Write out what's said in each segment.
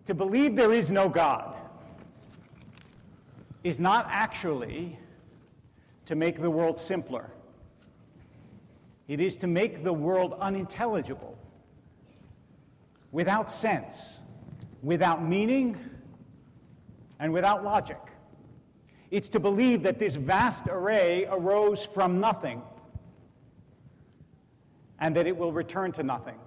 To believe there is no God is not actually to make the world simpler. It is to make the world unintelligible, without sense, without meaning, and without logic. It's to believe that this vast array arose from nothing and that it will return to nothing.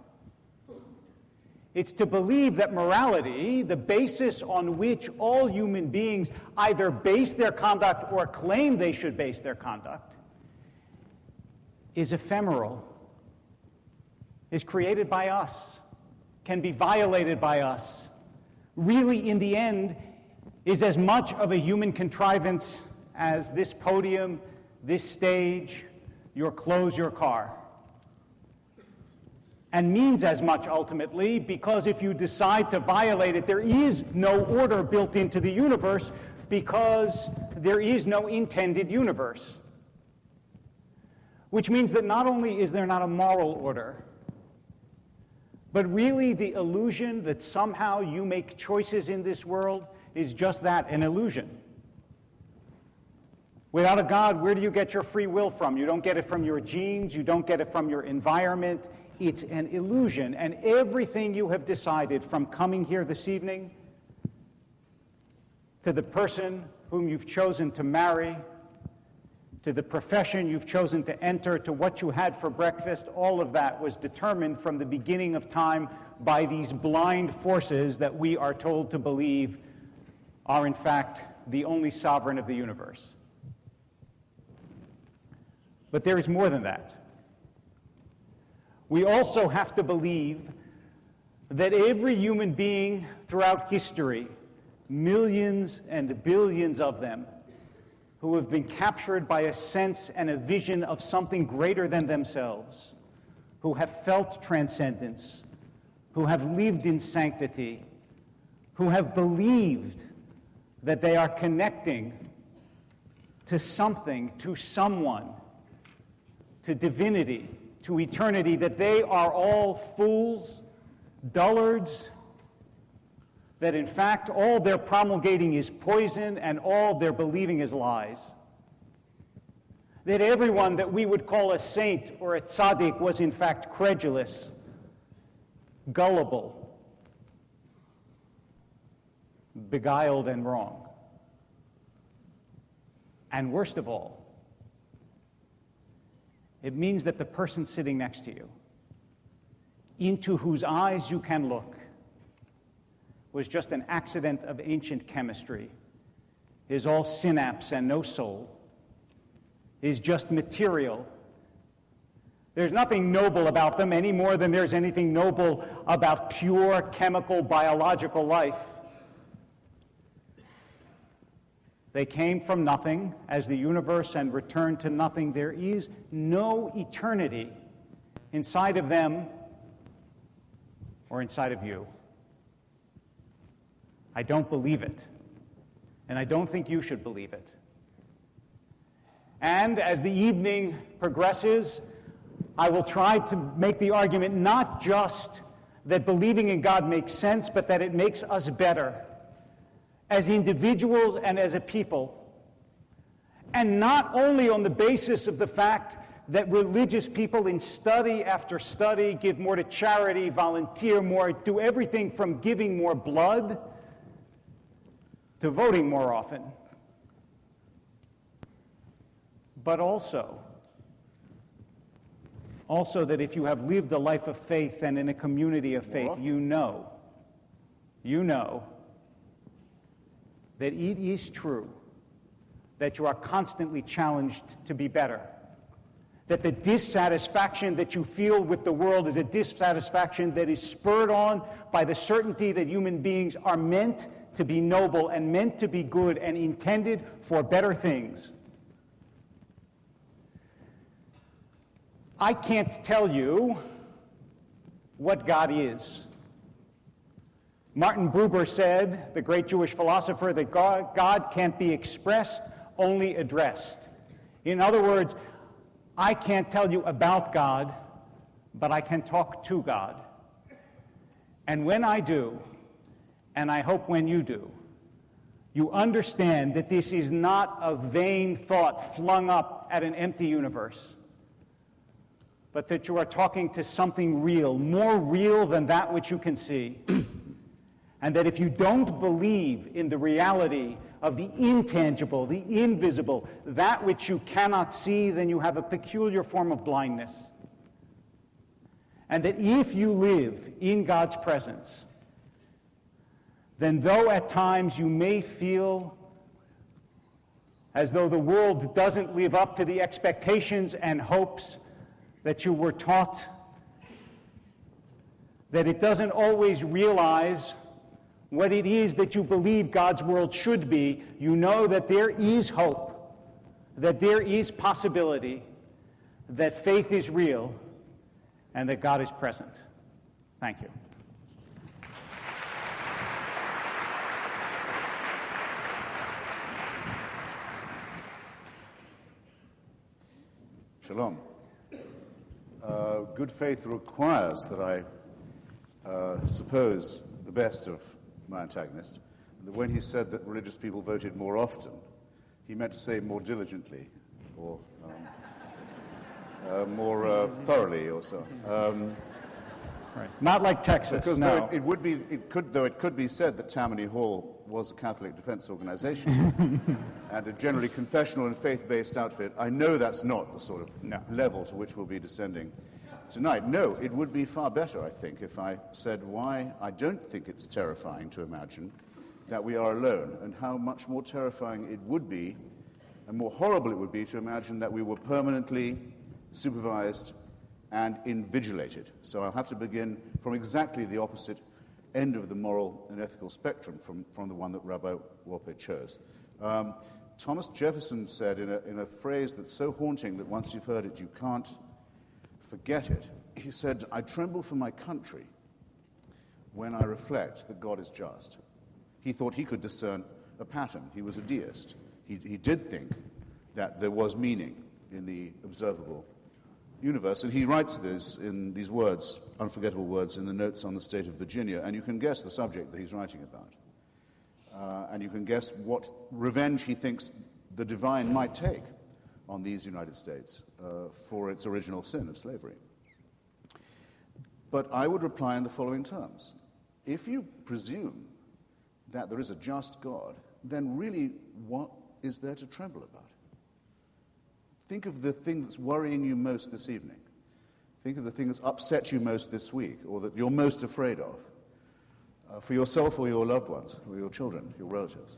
It's to believe that morality, the basis on which all human beings either base their conduct or claim they should base their conduct, is ephemeral, is created by us, can be violated by us, really, in the end, is as much of a human contrivance as this podium, this stage, your clothes, your car. And means as much ultimately, because if you decide to violate it, there is no order built into the universe, because there is no intended universe. Which means that not only is there not a moral order, but really the illusion that somehow you make choices in this world is just that, an illusion. Without a God, where do you get your free will from? You don't get it from your genes, you don't get it from your environment. It's an illusion, and everything you have decided from coming here this evening to the person whom you've chosen to marry, to the profession you've chosen to enter, to what you had for breakfast, all of that was determined from the beginning of time by these blind forces that we are told to believe are in fact the only sovereign of the universe. But there is more than that. We also have to believe that every human being throughout history, millions and billions of them, who have been captured by a sense and a vision of something greater than themselves, who have felt transcendence, who have lived in sanctity, who have believed that they are connecting to something, to someone, to divinity, to eternity, that they are all fools, dullards, that in fact all their promulgating is poison and all their believing is lies. That everyone that we would call a saint or a tzaddik was in fact credulous, gullible, beguiled and wrong. And worst of all, it means that the person sitting next to you, into whose eyes you can look, was just an accident of ancient chemistry, is all synapse and no soul, is just material. There's nothing noble about them any more than there's anything noble about pure chemical, biological life. They came from nothing as the universe and returned to nothing. There is no eternity inside of them or inside of you. I don't believe it, and I don't think you should believe it. And as the evening progresses, I will try to make the argument not just that believing in God makes sense, but that it makes us better as individuals and as a people. And not only on the basis of the fact that religious people in study after study give more to charity, volunteer more, do everything from giving more blood to voting more often, but also that if you have lived a life of faith and in a community of faith, you know that it is true that you are constantly challenged to be better, that the dissatisfaction that you feel with the world is a dissatisfaction that is spurred on by the certainty that human beings are meant to be noble and meant to be good and intended for better things. I can't tell you what God is. Martin Buber said, the great Jewish philosopher, that God can't be expressed, only addressed. In other words, I can't tell you about God, but I can talk to God. And when I do, and I hope when you do, you understand that this is not a vain thought flung up at an empty universe, but that you are talking to something real, more real than that which you can see. And that if you don't believe in the reality of the intangible, the invisible, that which you cannot see, then you have a peculiar form of blindness. And that if you live in God's presence, then though at times you may feel as though the world doesn't live up to the expectations and hopes that you were taught, that it doesn't always realize what it is that you believe God's world should be, you know that there is hope, that there is possibility, that faith is real, and that God is present. Thank you. Shalom. Good faith requires that I suppose the best of my antagonist, and that when he said that religious people voted more often, he meant to say more diligently, or more thoroughly, or so. Right. Not like Texas. Because no. it could be said that Tammany Hall was a Catholic defense organization and a generally confessional and faith-based outfit. I know that's not the sort of level to which we'll be descending tonight. No, it would be far better, I think, if I said why I don't think it's terrifying to imagine that we are alone, and how much more terrifying it would be and more horrible it would be to imagine that we were permanently supervised and invigilated. So I'll have to begin from exactly the opposite end of the moral and ethical spectrum from the one that Rabbi Wolpe chose. Thomas Jefferson said in a phrase that's so haunting that once you've heard it, you can't forget it. He said, "I tremble for my country when I reflect that God is just." He thought he could discern a pattern. He was a deist. He did think that there was meaning in the observable universe, and he writes this in these words, unforgettable words, in the notes on the state of Virginia, and you can guess the subject that he's writing about. And you can guess what revenge he thinks the divine might take on these United States for its original sin of slavery. But I would reply in the following terms. If you presume that there is a just God, then really what is there to tremble about? Think of the thing that's worrying you most this evening. Think of the thing that's upset you most this week, or that you're most afraid of, for yourself or your loved ones, or your children, your relatives.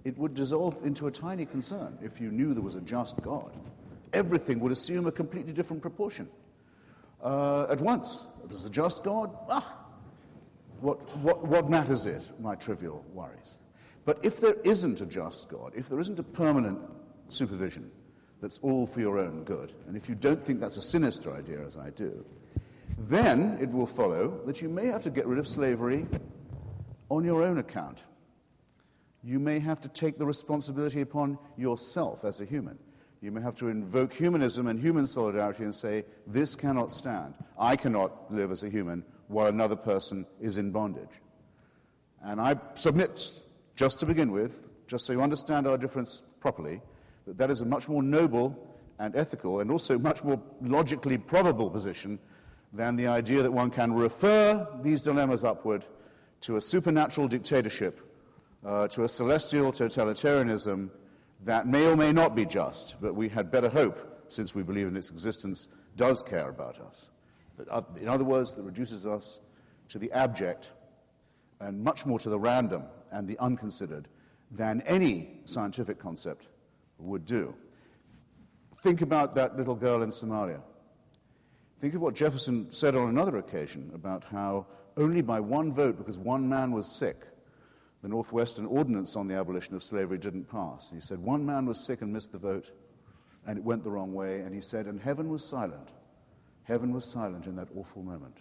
It would dissolve into a tiny concern if you knew there was a just God. Everything would assume a completely different proportion. At once, there's a just God? What matters it, my trivial worries? But if there isn't a just God, if there isn't a permanent supervision that's all for your own good, and if you don't think that's a sinister idea, as I do, then it will follow that you may have to get rid of slavery on your own account. You may have to take the responsibility upon yourself as a human. You may have to invoke humanism and human solidarity and say, this cannot stand. I cannot live as a human while another person is in bondage. And I submit, just to begin with, just so you understand our difference properly, that is a much more noble and ethical and also much more logically probable position than the idea that one can refer these dilemmas upward to a supernatural dictatorship, to a celestial totalitarianism that may or may not be just, but we had better hope, since we believe in its existence, does care about us. That, in other words, that reduces us to the abject and much more to the random and the unconsidered than any scientific concept would do. Think about that little girl in Somalia. Think of what Jefferson said on another occasion about how only by one vote, because one man was sick, the Northwestern Ordinance on the abolition of slavery didn't pass. He said one man was sick and missed the vote, and it went the wrong way, and he said, and heaven was silent. Heaven was silent in that awful moment.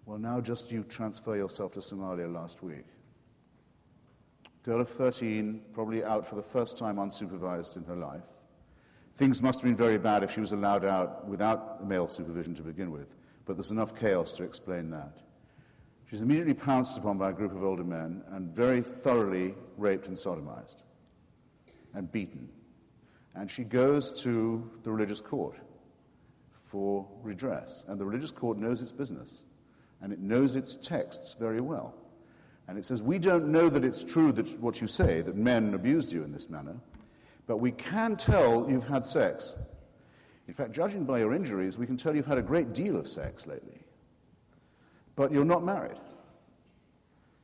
Well, now just you transfer yourself to Somalia last week. Girl of 13, probably out for the first time unsupervised in her life. Things must have been very bad if she was allowed out without male supervision to begin with, but there's enough chaos to explain that. She's immediately pounced upon by a group of older men and very thoroughly raped and sodomized and beaten. And she goes to the religious court for redress. And the religious court knows its business, and it knows its texts very well. And it says, we don't know that it's true that what you say, that men abused you in this manner, but we can tell you've had sex. In fact, judging by your injuries, we can tell you've had a great deal of sex lately. But you're not married.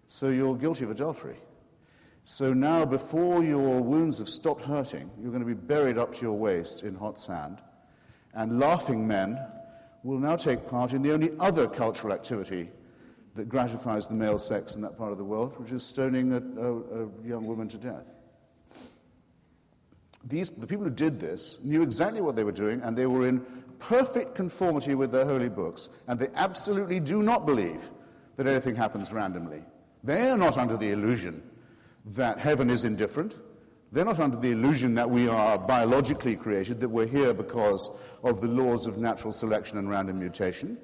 So you're guilty of adultery. So now, before your wounds have stopped hurting, you're going to be buried up to your waist in hot sand, and laughing men will now take part in the only other cultural activity that gratifies the male sex in that part of the world, which is stoning a young woman to death. The people who did this knew exactly what they were doing, and they were in perfect conformity with their holy books, and they absolutely do not believe that anything happens randomly. They are not under the illusion that heaven is indifferent. They're not under the illusion that we are biologically created, that we're here because of the laws of natural selection and random mutation.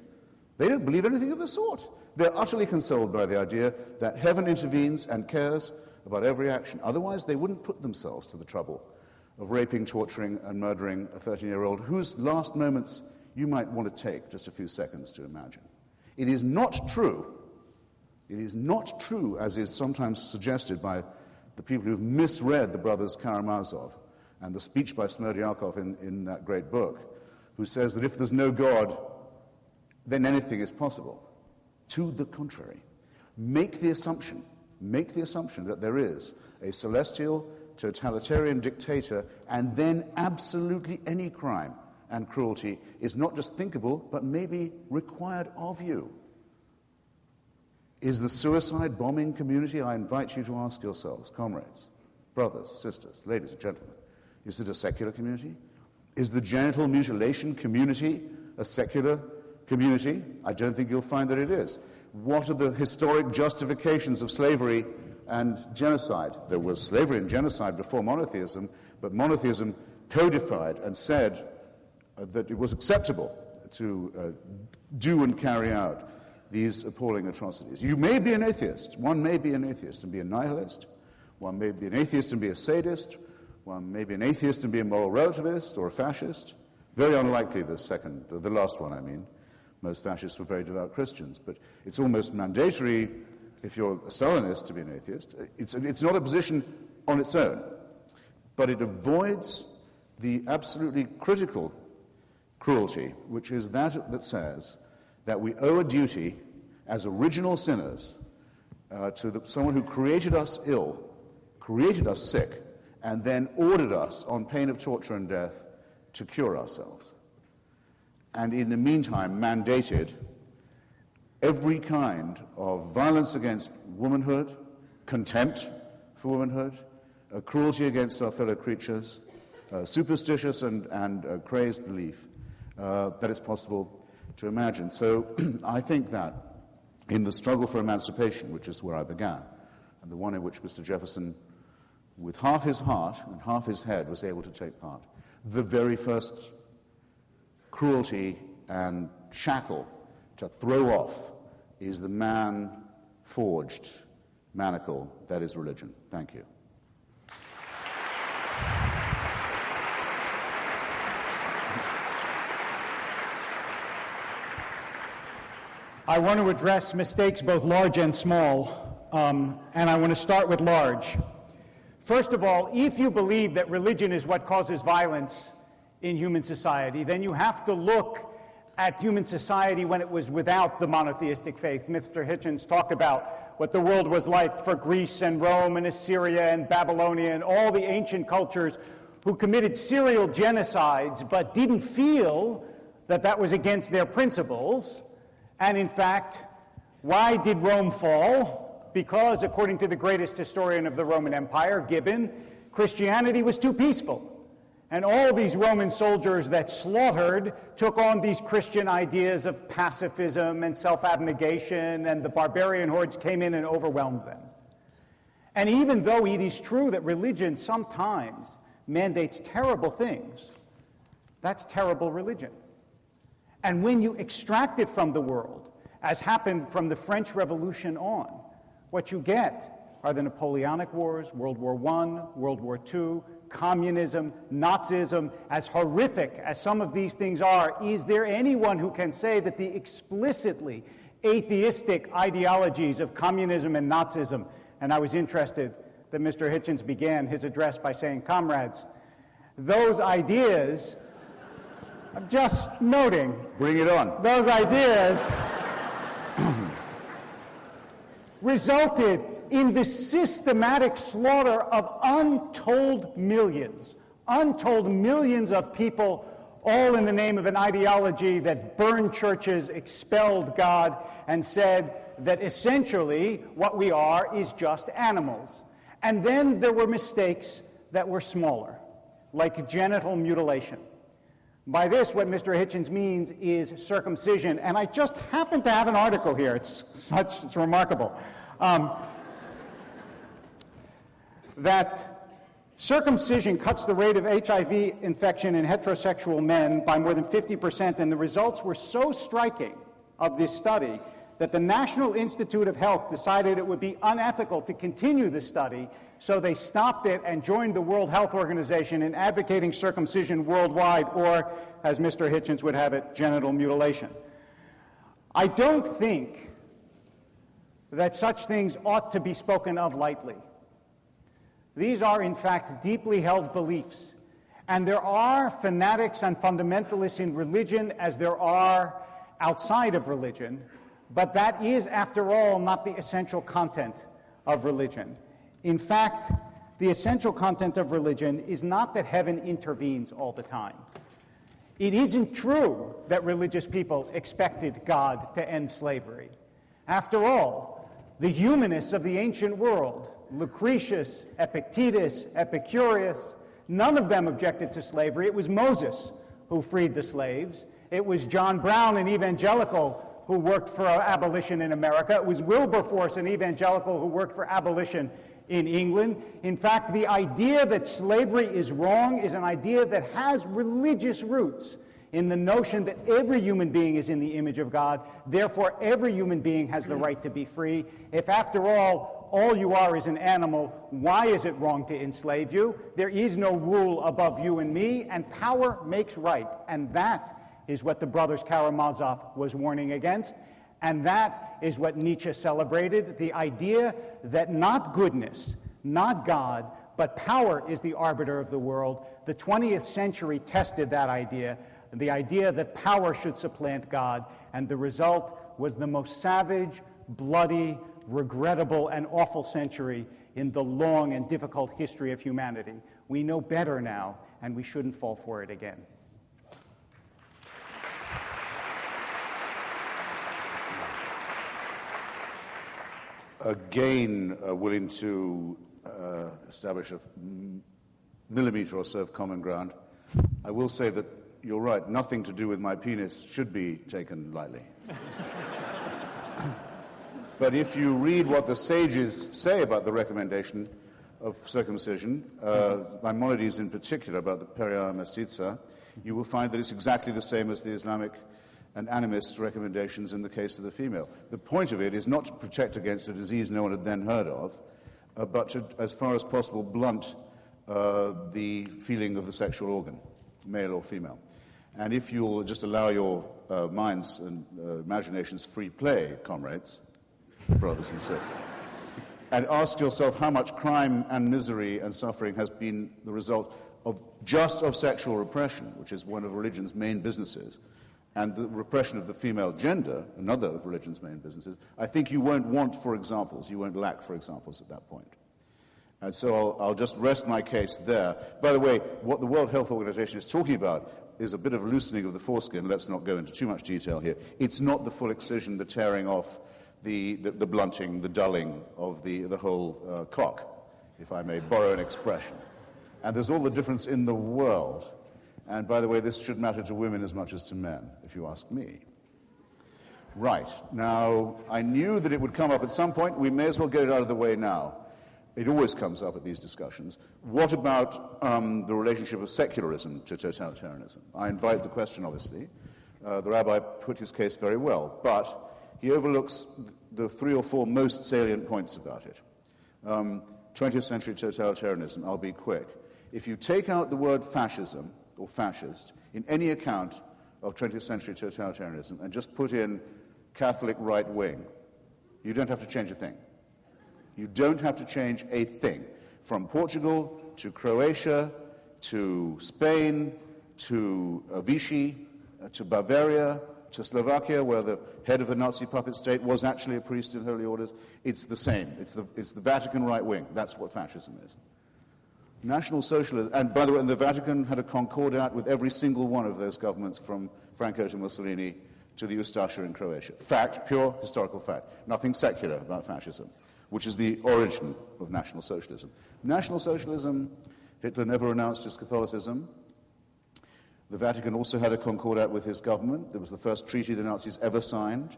They don't believe anything of the sort. They're utterly consoled by the idea that heaven intervenes and cares about every action. Otherwise, they wouldn't put themselves to the trouble of raping, torturing, and murdering a 13-year-old whose last moments you might want to take just a few seconds to imagine. It is not true, as is sometimes suggested by the people who've misread the brothers Karamazov and the speech by Smerdyakov in that great book, who says that if there's no God, then anything is possible. To the contrary, make the assumption that there is a celestial totalitarian dictator, and then absolutely any crime and cruelty is not just thinkable, but maybe required of you. Is the suicide bombing community, I invite you to ask yourselves, comrades, brothers, sisters, ladies and gentlemen, is it a secular community? Is the genital mutilation community a secular community? I don't think you'll find that it is. What are the historic justifications of slavery and genocide? There was slavery and genocide before monotheism, but monotheism codified and said that it was acceptable to do and carry out these appalling atrocities. You may be an atheist. One may be an atheist and be a nihilist. One may be an atheist and be a sadist. One may be an atheist and be a moral relativist or a fascist. Very unlikely the last one, I mean. Most fascists were very devout Christians, but it's almost mandatory if you're a Stalinist to be an atheist. It's not a position on its own, but it avoids the absolutely critical cruelty, which is that says that we owe a duty as original sinners to someone who created us ill, created us sick, and then ordered us on pain of torture and death to cure ourselves. And in the meantime mandated every kind of violence against womanhood, contempt for womanhood, cruelty against our fellow creatures, superstitious and crazed belief that it's possible to imagine. So I think that in the struggle for emancipation, which is where I began, and the one in which Mr. Jefferson, with half his heart and half his head, was able to take part, the very first cruelty and shackle to throw off is the man-forged manacle that is religion. Thank you. I want to address mistakes both large and small, and I want to start with large. First of all, if you believe that religion is what causes violence in human society, then you have to look at human society when it was without the monotheistic faiths. Mr. Hitchens talked about what the world was like for Greece and Rome and Assyria and Babylonia and all the ancient cultures who committed serial genocides but didn't feel that that was against their principles. And in fact, why did Rome fall? Because, according to the greatest historian of the Roman Empire, Gibbon, Christianity was too peaceful. And all these Roman soldiers that slaughtered took on these Christian ideas of pacifism and self-abnegation, and the barbarian hordes came in and overwhelmed them. And even though it is true that religion sometimes mandates terrible things, that's terrible religion. And when you extract it from the world as happened from the French Revolution on. What you get are the Napoleonic Wars, World War I, World War II, communism, Nazism. As horrific as some of these things are, is there anyone who can say that the explicitly atheistic ideologies of communism and Nazism, and I was interested that Mr. Hitchens began his address by saying, comrades, those ideas, I'm just noting. Bring it on. Those ideas resulted in the systematic slaughter of untold millions of people, all in the name of an ideology that burned churches, expelled God, and said that essentially what we are is just animals. And then there were mistakes that were smaller, like genital mutilation. By this, what Mr. Hitchens means is circumcision. And I just happen to have an article here. It's remarkable. That circumcision cuts the rate of HIV infection in heterosexual men by more than 50%, and the results were so striking of this study that the National Institute of Health decided it would be unethical to continue the study, so they stopped it and joined the World Health Organization in advocating circumcision worldwide, or, as Mr. Hitchens would have it, genital mutilation. I don't think that such things ought to be spoken of lightly. These are, in fact, deeply held beliefs. And there are fanatics and fundamentalists in religion as there are outside of religion, but that is, after all, not the essential content of religion. In fact, the essential content of religion is not that heaven intervenes all the time. It isn't true that religious people expected God to end slavery. After all, the humanists of the ancient world, Lucretius, Epictetus, Epicurus, none of them objected to slavery. It was Moses who freed the slaves. It was John Brown, an evangelical, who worked for abolition in America. It was Wilberforce, an evangelical, who worked for abolition in England. In fact, the idea that slavery is wrong is an idea that has religious roots in the notion that every human being is in the image of God, therefore every human being has the right to be free. If, after all you are is an animal, why is it wrong to enslave you? There is no rule above you and me, and power makes right. And that is what the brothers Karamazov was warning against, and that is what Nietzsche celebrated, the idea that not goodness, not God, but power is the arbiter of the world. The 20th century tested that idea, the idea that power should supplant God, and the result was the most savage, bloody, regrettable, and awful century in the long and difficult history of humanity. We know better now, and we shouldn't fall for it again. Again, willing to establish a millimeter or so of common ground. I will say that you're right, nothing to do with my penis should be taken lightly. But if you read what the sages say about the recommendation of circumcision, Maimonides in particular, about the peria mestiza, you will find that it's exactly the same as the Islamic and animist recommendations in the case of the female. The point of it is not to protect against a disease no one had then heard of, but to, as far as possible, blunt the feeling of the sexual organ, male or female. And if you'll just allow your minds and imaginations free play, comrades, brothers and sisters, and ask yourself how much crime and misery and suffering has been the result of just of sexual repression, which is one of religion's main businesses, and the repression of the female gender, another of religion's main businesses, I think you won't want for examples, you won't lack for examples at that point. And so I'll just rest my case there. By the way, what the World Health Organization is talking about is a bit of loosening of the foreskin. Let's not go into too much detail here. It's not the full excision, the tearing off, the blunting, the dulling of the whole cock, if I may borrow an expression. And there's all the difference in the world. And by the way, this should matter to women as much as to men, if you ask me. Right. Now, I knew that it would come up at some point. We may as well get it out of the way now. It always comes up at these discussions. What about the relationship of secularism to totalitarianism? I invite the question, obviously. The rabbi put his case very well, but he overlooks the 3 or 4 most salient points about it. 20th century totalitarianism, I'll be quick. If you take out the word fascism or fascist in any account of 20th century totalitarianism and just put in Catholic right wing, you don't have to change a thing. You don't have to change a thing. From Portugal to Croatia to Spain to Vichy to Bavaria to Slovakia, where the head of the Nazi puppet state was actually a priest in holy orders, it's the same. It's the Vatican right wing. That's what fascism is. National Socialism, and by the way, the Vatican had a concordat with every single one of those governments from Franco to Mussolini to the Ustasha in Croatia. Fact, pure historical fact. Nothing secular about fascism, which is the origin of National Socialism. National Socialism, Hitler never announced his Catholicism. The Vatican also had a concordat with his government. It was the first treaty the Nazis ever signed.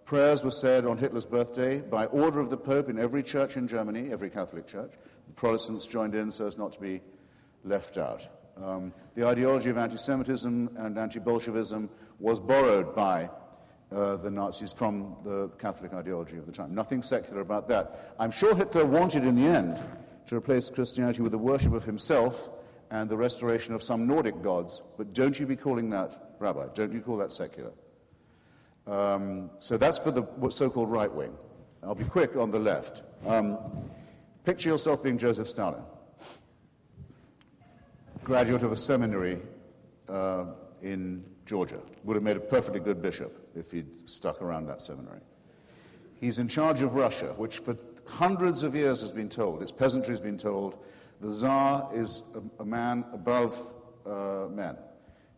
Prayers were said on Hitler's birthday by order of the Pope in every church in Germany, every Catholic church. The Protestants joined in so as not to be left out. The ideology of anti-Semitism and anti-Bolshevism was borrowed by the Nazis from the Catholic ideology of the time. Nothing secular about that. I'm sure Hitler wanted in the end to replace Christianity with the worship of himself and the restoration of some Nordic gods, but don't you be calling that, Rabbi, don't you call that secular. So that's for the so-called right wing. I'll be quick on the left. Picture yourself being Joseph Stalin, graduate of a seminary in Georgia. Would have made a perfectly good bishop if he'd stuck around that seminary. He's in charge of Russia, which for hundreds of years has been told, its peasantry has been told, the Tsar is a man above men.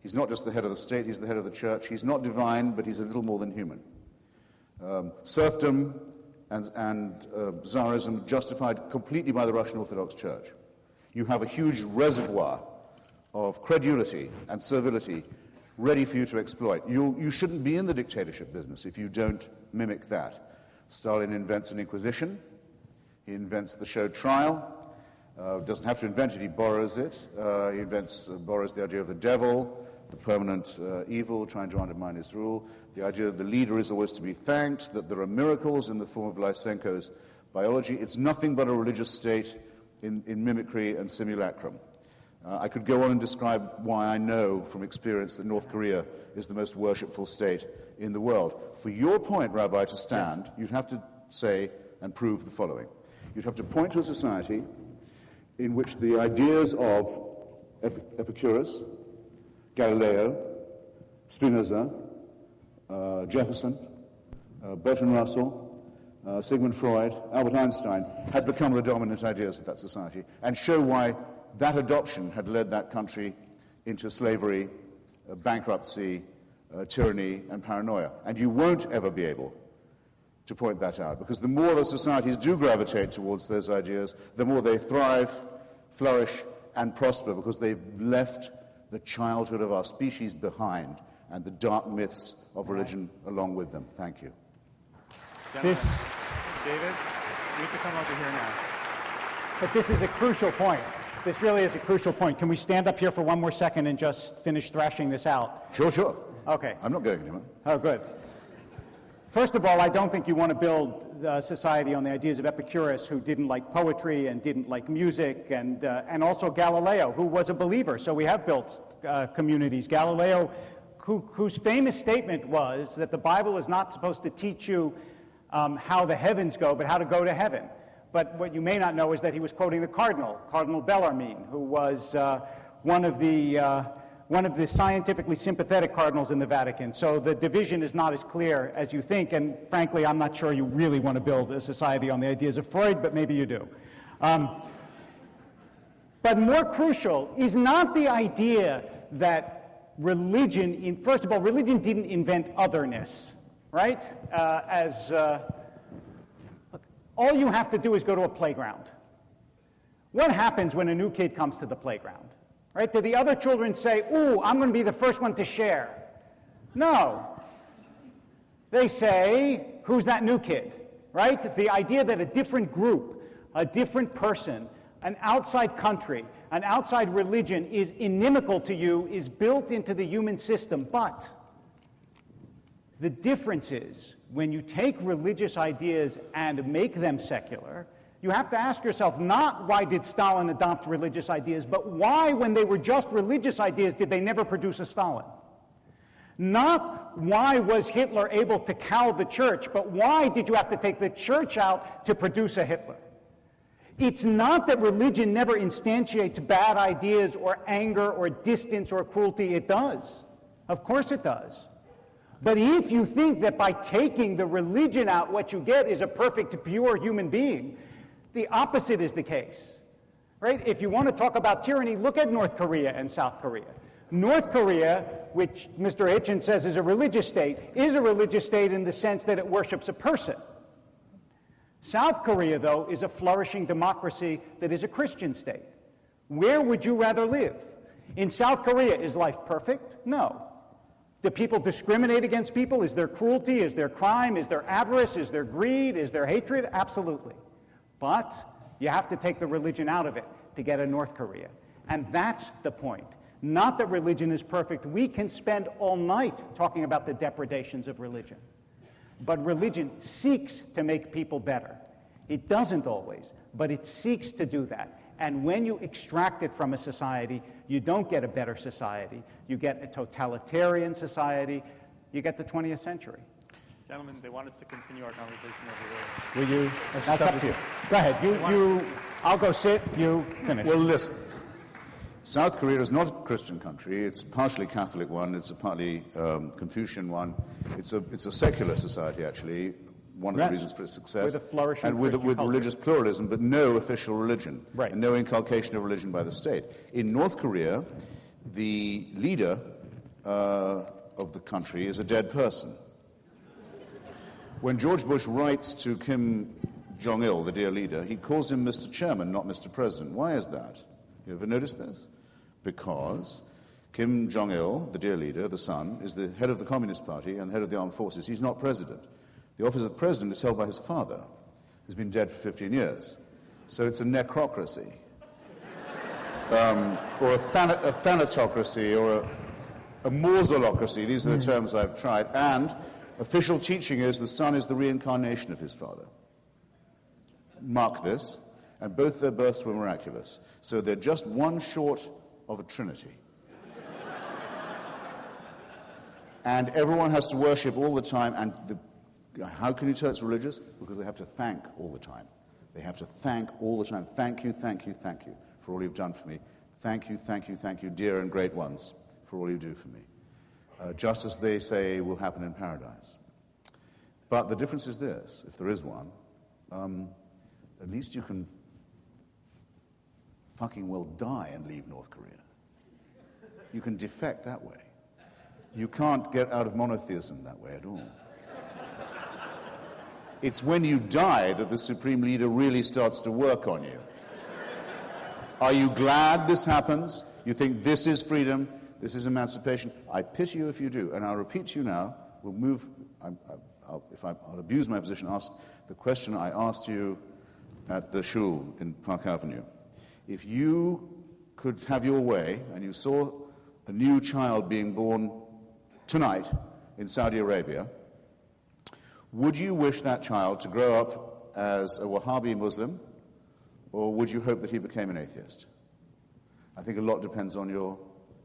He's not just the head of the state, he's the head of the church. He's not divine, but he's a little more than human. Serfdom and Tsarism justified completely by the Russian Orthodox Church. You have a huge reservoir of credulity and servility ready for you to exploit. You shouldn't be in the dictatorship business if you don't mimic that. Stalin invents an inquisition. He invents the show trial. Doesn't have to invent it, he borrows it. He borrows the idea of the devil, the permanent evil, trying to undermine his rule. The idea that the leader is always to be thanked, that there are miracles in the form of Lysenko's biology. It's nothing but a religious state in mimicry and simulacrum. I could go on and describe why I know from experience that North Korea is the most worshipful state in the world. For your point, Rabbi, to stand, you'd have to say and prove the following. You'd have to point to a society in which the ideas of Epicurus, Galileo, Spinoza, Jefferson, Bertrand Russell, Sigmund Freud, Albert Einstein had become the dominant ideas of that society, and show why that adoption had led that country into slavery, bankruptcy, tyranny, and paranoia. And you won't ever be able to point that out, because the more the societies do gravitate towards those ideas, the more they thrive, flourish, and prosper, because they've left the childhood of our species behind and the dark myths of religion along with them. Thank you. David, you have to come over here now. But this is a crucial point. This really is a crucial point. Can we stand up here for one more second and just finish thrashing this out? Sure. Okay. I'm not going anywhere. Oh, good. First of all, I don't think you want to build society on the ideas of Epicurus, who didn't like poetry and didn't like music, and also Galileo, who was a believer. So we have built communities. Galileo, whose famous statement was that the Bible is not supposed to teach you how the heavens go, but how to go to heaven. But what you may not know is that he was quoting the Cardinal Bellarmine, who was one of the scientifically sympathetic cardinals in the Vatican. So the division is not as clear as you think, and frankly, I'm not sure you really want to build a society on the ideas of Freud, but maybe you do. But more crucial is not the idea that religion, first of all, religion didn't invent otherness, right? All you have to do is go to a playground. What happens when a new kid comes to the playground? Right? Do the other children say, "Ooh, I'm going to be the first one to share"? No. They say, "Who's that new kid?" Right? The idea that a different group, a different person, an outside country, an outside religion is inimical to you is built into the human system. But The difference is, when you take religious ideas and make them secular, you have to ask yourself not why did Stalin adopt religious ideas, but why, when they were just religious ideas, did they never produce a Stalin? Not why was Hitler able to cow the church, but why did you have to take the church out to produce a Hitler? It's not that religion never instantiates bad ideas or anger or distance or cruelty. It does. Of course it does. But if you think that by taking the religion out, what you get is a perfect, pure human being, the opposite is the case. Right? If you want to talk about tyranny, look at North Korea and South Korea. North Korea, which Mr. Hitchens says is a religious state in the sense that it worships a person. South Korea, though, is a flourishing democracy that is a Christian state. Where would you rather live? In South Korea, is life perfect? No. Do people discriminate against people? Is there cruelty? Is there crime? Is there avarice? Is there greed? Is there hatred? Absolutely. But you have to take the religion out of it to get a North Korea. And that's the point. Not that religion is perfect. We can spend all night talking about the depredations of religion. But religion seeks to make people better. It doesn't always, but it seeks to do that. And when you extract it from a society, you don't get a better society. You get a totalitarian society. You get the 20th century. Gentlemen, they want us to continue our conversation over there. Will you? That's up to you. Go ahead. I'll go sit. You finish. Well, listen. South Korea is not a Christian country. It's a partially Catholic one. It's a partly Confucian one. It's a secular society, actually. One of the reasons for its success. With a flourishing and with religious pluralism, but no official religion. Right. And no inculcation of religion by the state. In North Korea, the leader of the country is a dead person. When George Bush writes to Kim Jong-il, the dear leader, he calls him Mr. Chairman, not Mr. President. Why is that? You ever noticed this? Because Kim Jong-il, the dear leader, the son, is the head of the Communist Party and head of the armed forces. He's not president. The office of president is held by his father, who's been dead for 15 years. So it's a necrocracy, or a thanatocracy, or a mausolocracy. These are the terms I've tried. And official teaching is the son is the reincarnation of his father. Mark this. And both their births were miraculous. So they're just one short of a trinity. And everyone has to worship all the time. And how can you tell it's religious? Because they have to thank all the time. They have to thank all the time. Thank you, thank you, thank you for all you've done for me. Thank you, thank you, thank you, dear and great ones, for all you do for me. Just as they say will happen in paradise. But the difference is this, if there is one, at least you can fucking well die and leave North Korea. You can defect that way. You can't get out of monotheism that way at all. It's when you die that the supreme leader really starts to work on you. Are you glad this happens? You think this is freedom, this is emancipation? I pity you if you do. And I'll repeat to you now, we'll move, I'll abuse my position, ask the question I asked you at the shul in Park Avenue. If you could have your way and you saw a new child being born tonight in Saudi Arabia, would you wish that child to grow up as a Wahhabi Muslim, or would you hope that he became an atheist? I think a lot depends on your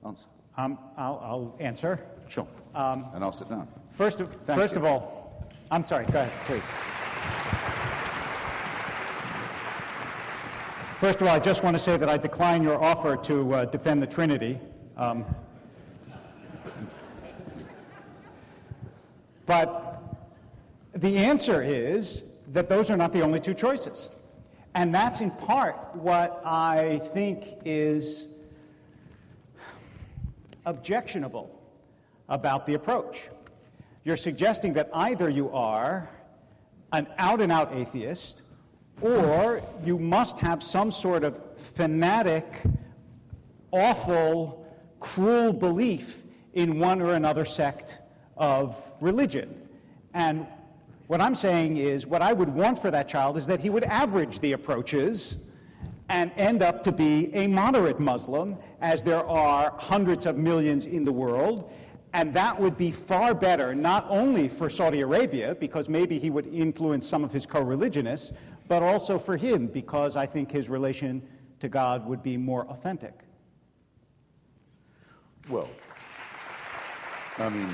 answer. I'll answer. Sure. And I'll sit down. First of all, I'm sorry, go ahead, please. First of all, I just want to say that I decline your offer to defend the Trinity. But the answer is that those are not the only two choices. And that's in part what I think is objectionable about the approach. You're suggesting that either you are an out-and-out atheist, or you must have some sort of fanatic, awful, cruel belief in one or another sect of religion. And what I'm saying is, what I would want for that child is that he would average the approaches and end up to be a moderate Muslim, as there are hundreds of millions in the world, And that would be far better, not only for Saudi Arabia, because maybe he would influence some of his co-religionists, but also for him, because I think his relation to God would be more authentic. Well, I mean,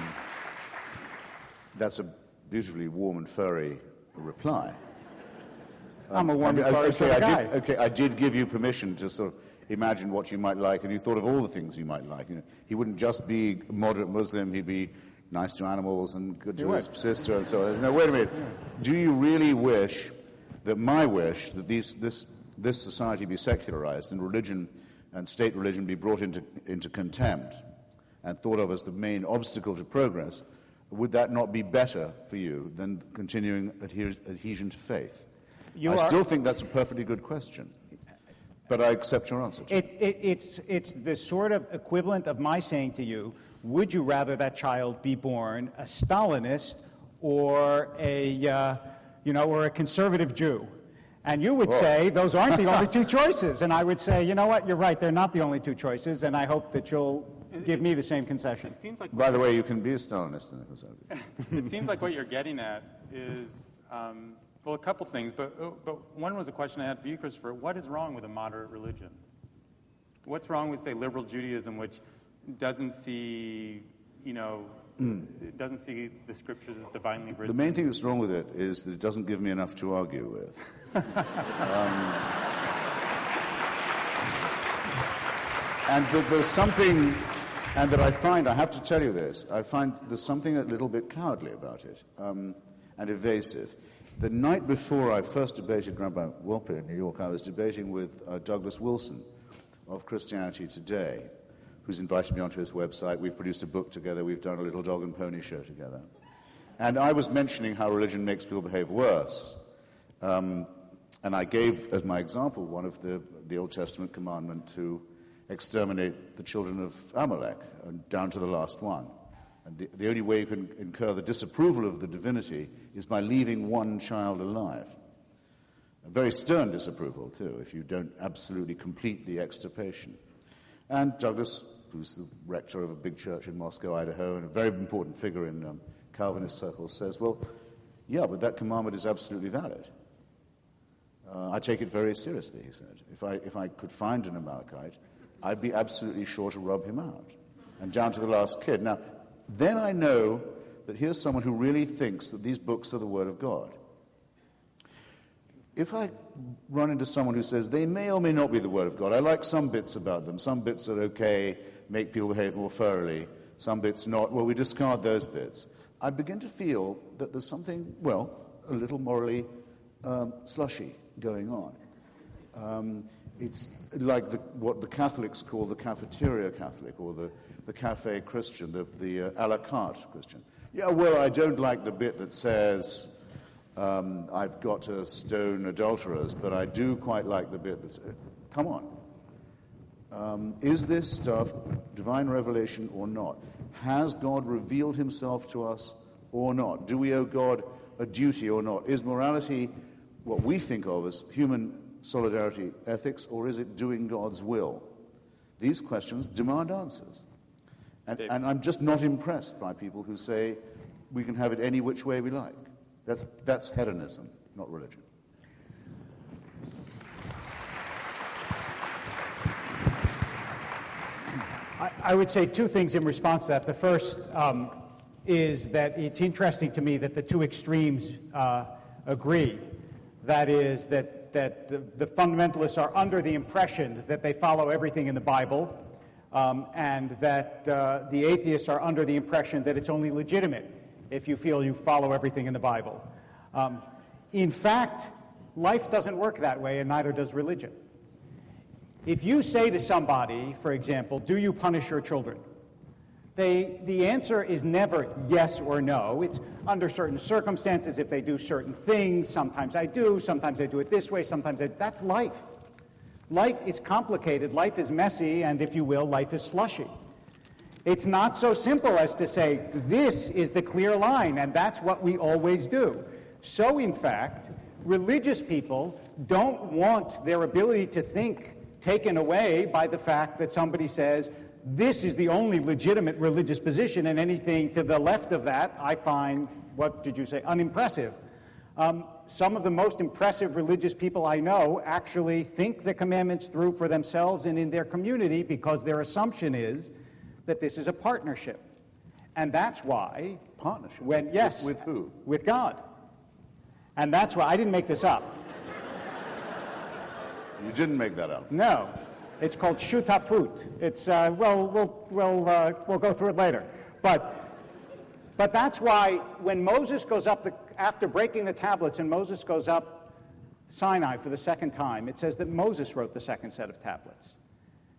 that's a beautifully warm and furry reply. I'm a warm and furry sort of guy. Okay, I did give you permission to sort of imagine what you might like, and you thought of all the things you might like. You know, he wouldn't just be a moderate Muslim, he'd be nice to animals and good to his sister and so on. No, wait a minute. Do you really wish that my wish that this society be secularized and religion and state religion be brought into contempt and thought of as the main obstacle to progress, would that not be better for you than continuing adhesion to faith? I still think that's a perfectly good question, but I accept your answer to it. It's the sort of equivalent of my saying to you, would you rather that child be born a Stalinist or a conservative Jew? And you would say, those aren't the only two choices. And I would say, you know what, you're right, they're not the only two choices, and I hope that you'll give me the same concession. It seems like by the way, you can be a Stalinist and a conservative. It seems like what you're getting at is, well, a couple things, but one was a question I had for you, Christopher. What is wrong with a moderate religion? What's wrong with, say, liberal Judaism, which doesn't see, it doesn't see the scriptures as divinely written? The main thing that's wrong with it is that it doesn't give me enough to argue with. And there's something, and that I find, I have to tell you this, I find there's something a little bit cowardly about it, and evasive. The night before I first debated Rabbi Wolpe in New York, I was debating with Douglas Wilson of Christianity Today, who's invited me onto his website. We've produced a book together. We've done a little dog and pony show together. And I was mentioning how religion makes people behave worse. And I gave, as my example, one of the Old Testament commandment to exterminate the children of Amalek, down to the last one. And the only way you can incur the disapproval of the divinity is by leaving one child alive. A very stern disapproval, too, if you don't absolutely complete the extirpation. And Douglas, who's the rector of a big church in Moscow, Idaho, and a very important figure in Calvinist circles, says, well, yeah, but that commandment is absolutely valid. I take it very seriously, he said. If I could find an Amalekite, I'd be absolutely sure to rub him out, and down to the last kid. Now, then I know that here's someone who really thinks that these books are the Word of God. If I run into someone who says they may or may not be the Word of God, I like some bits about them, some bits are okay, make people behave more thoroughly, some bits not, well, we discard those bits. I begin to feel that there's something, well, a little morally slushy going on. It's like what the Catholics call the cafeteria Catholic, or the cafe Christian, the a la carte Christian. Yeah, well, I don't like the bit that says I've got to stone adulterers, but I do quite like the bit that says, come on. Is this stuff divine revelation or not? Has God revealed himself to us or not? Do we owe God a duty or not? Is morality what we think of as human solidarity ethics, or is it doing God's will? These questions demand answers. And I'm just not impressed by people who say we can have it any which way we like. That's hedonism, not religion. I would say two things in response to that. The first is that it's interesting to me that the two extremes agree. That is, that the fundamentalists are under the impression that they follow everything in the Bible, and that the atheists are under the impression that it's only legitimate if you feel you follow everything in the Bible. In fact, life doesn't work that way, and neither does religion. If you say to somebody, for example, do you punish your children? The answer is never yes or no. It's under certain circumstances, if they do certain things. Sometimes I do, sometimes I do it this way, that's life. Life is complicated, life is messy, and if you will, life is slushy. It's not so simple as to say, this is the clear line, and that's what we always do. So, in fact, religious people don't want their ability to think taken away by the fact that somebody says, this is the only legitimate religious position, and anything to the left of that I find, what did you say, unimpressive. Some of the most impressive religious people I know actually think the commandments through for themselves and in their community, because their assumption is that this is a partnership. And that's why... Partnership? Yes. With who? With God. And that's why... I didn't make this up. You didn't make that up? No. It's called shutafut. It's, we'll go through it later. But that's why when Moses goes up, after breaking the tablets, and Moses goes up Sinai for the second time, it says that Moses wrote the second set of tablets.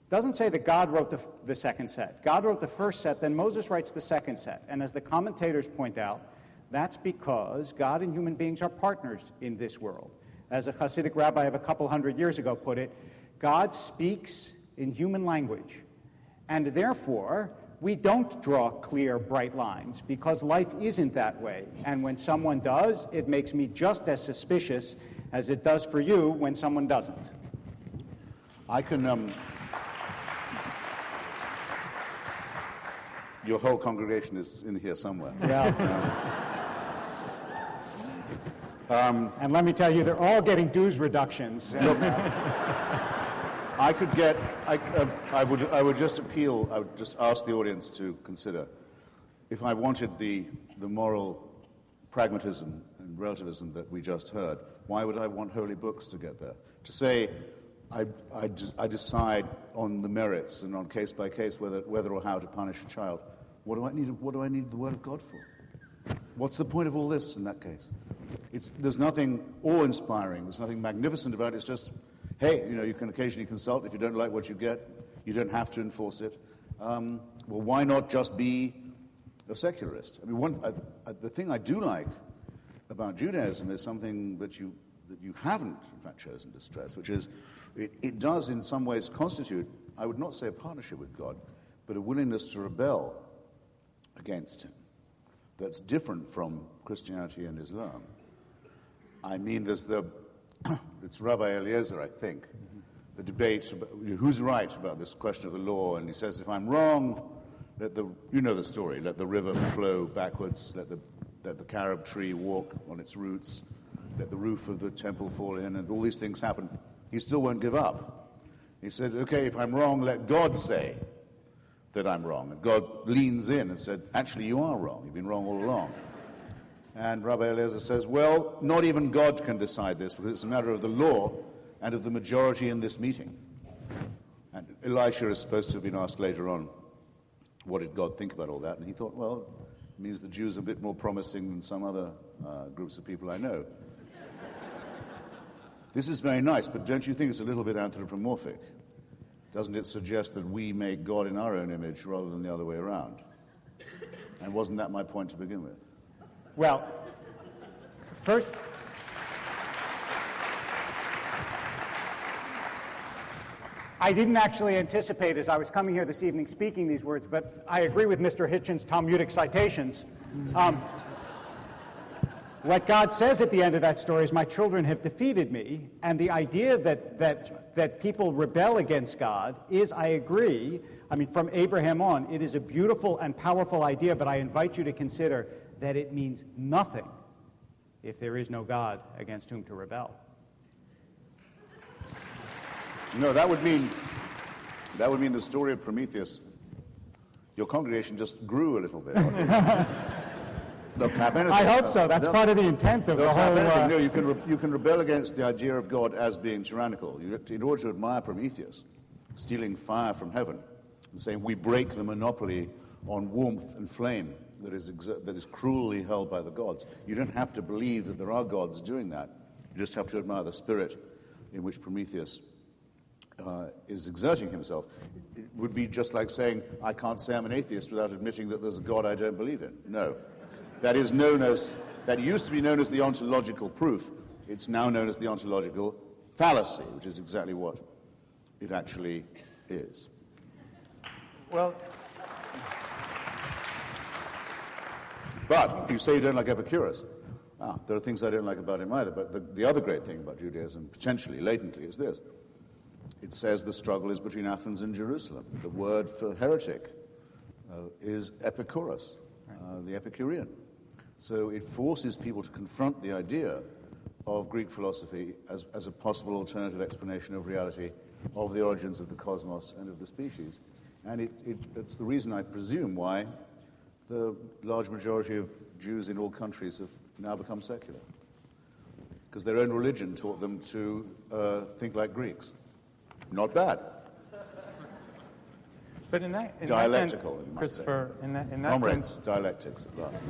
It doesn't say that God wrote the second set. God wrote the first set, then Moses writes the second set. And as the commentators point out, that's because God and human beings are partners in this world. As a Hasidic rabbi of a couple hundred years ago put it, God speaks in human language, and therefore we don't draw clear, bright lines, because life isn't that way. And when someone does, it makes me just as suspicious as it does for you when someone doesn't. I can... Your whole congregation is in here somewhere. Yeah. And let me tell you, they're all getting dues reductions. Look, I would just appeal, I would just ask the audience to consider, if I wanted the moral pragmatism and relativism that we just heard, why would I want holy books to get there? To say, I decide on the merits and on case by case whether or how to punish a child. What do I need the Word of God for? What's the point of all this in that case? There's nothing awe-inspiring, there's nothing magnificent about it. It's just, hey, you can occasionally consult. If you don't like what you get, you don't have to enforce it. Well, why not just be a secularist? I mean, the thing I do like about Judaism is something that you haven't, in fact, chosen to stress, which is it does in some ways constitute, I would not say a partnership with God, but a willingness to rebel against him. That's different from Christianity and Islam. I mean, there's it's Rabbi Eliezer, I think, the debate about who's right about this question of the law, and he says, if I'm wrong, you know the story, let the river flow backwards, let the carob tree walk on its roots, let the roof of the temple fall in, and all these things happen. He still won't give up. He said, okay, if I'm wrong, let God say that I'm wrong. And God leans in and said, actually, you are wrong. You've been wrong all along. And Rabbi Eliezer says, well, not even God can decide this, because it's a matter of the law and of the majority in this meeting. And Elisha is supposed to have been asked later on, what did God think about all that? And he thought, well, it means the Jews are a bit more promising than some other groups of people I know. This is very nice, but don't you think it's a little bit anthropomorphic? Doesn't it suggest that we make God in our own image rather than the other way around? And wasn't that my point to begin with? Well, first, I didn't actually anticipate as I was coming here this evening speaking these words, but I agree with Mr. Hitchens' Talmudic citations. What God says at the end of that story is, my children have defeated me, and the idea that people rebel against God is, I agree, I mean, from Abraham on, it is a beautiful and powerful idea, but I invite you to consider that it means nothing if there is no God against whom to rebel. No, that would mean the story of Prometheus. Your congregation just grew a little bit. They'll clap anything. I hope so. That's part of the intent of the whole... No, you can rebel against the idea of God as being tyrannical. In order to admire Prometheus, stealing fire from heaven, and saying we break the monopoly on warmth and flame that is cruelly held by the gods. You don't have to believe that there are gods doing that. You just have to admire the spirit in which Prometheus is exerting himself. It would be just like saying, I can't say I'm an atheist without admitting that there's a God I don't believe in. No. That used to be known as the ontological proof. It's now known as the ontological fallacy, which is exactly what it actually is. Well, but you say you don't like Epicurus. There are things I don't like about him either, but the other great thing about Judaism, potentially, latently, is this. It says the struggle is between Athens and Jerusalem. The word for heretic is Epicurus, the Epicurean. So it forces people to confront the idea of Greek philosophy as a possible alternative explanation of reality, of the origins of the cosmos and of the species. And it's the reason, I presume, why the large majority of Jews in all countries have now become secular. Because their own religion taught them to think like Greeks. Not bad. But in that dialectical, sense, you might Christopher, say. in that Comrades, sense, dialectics at last.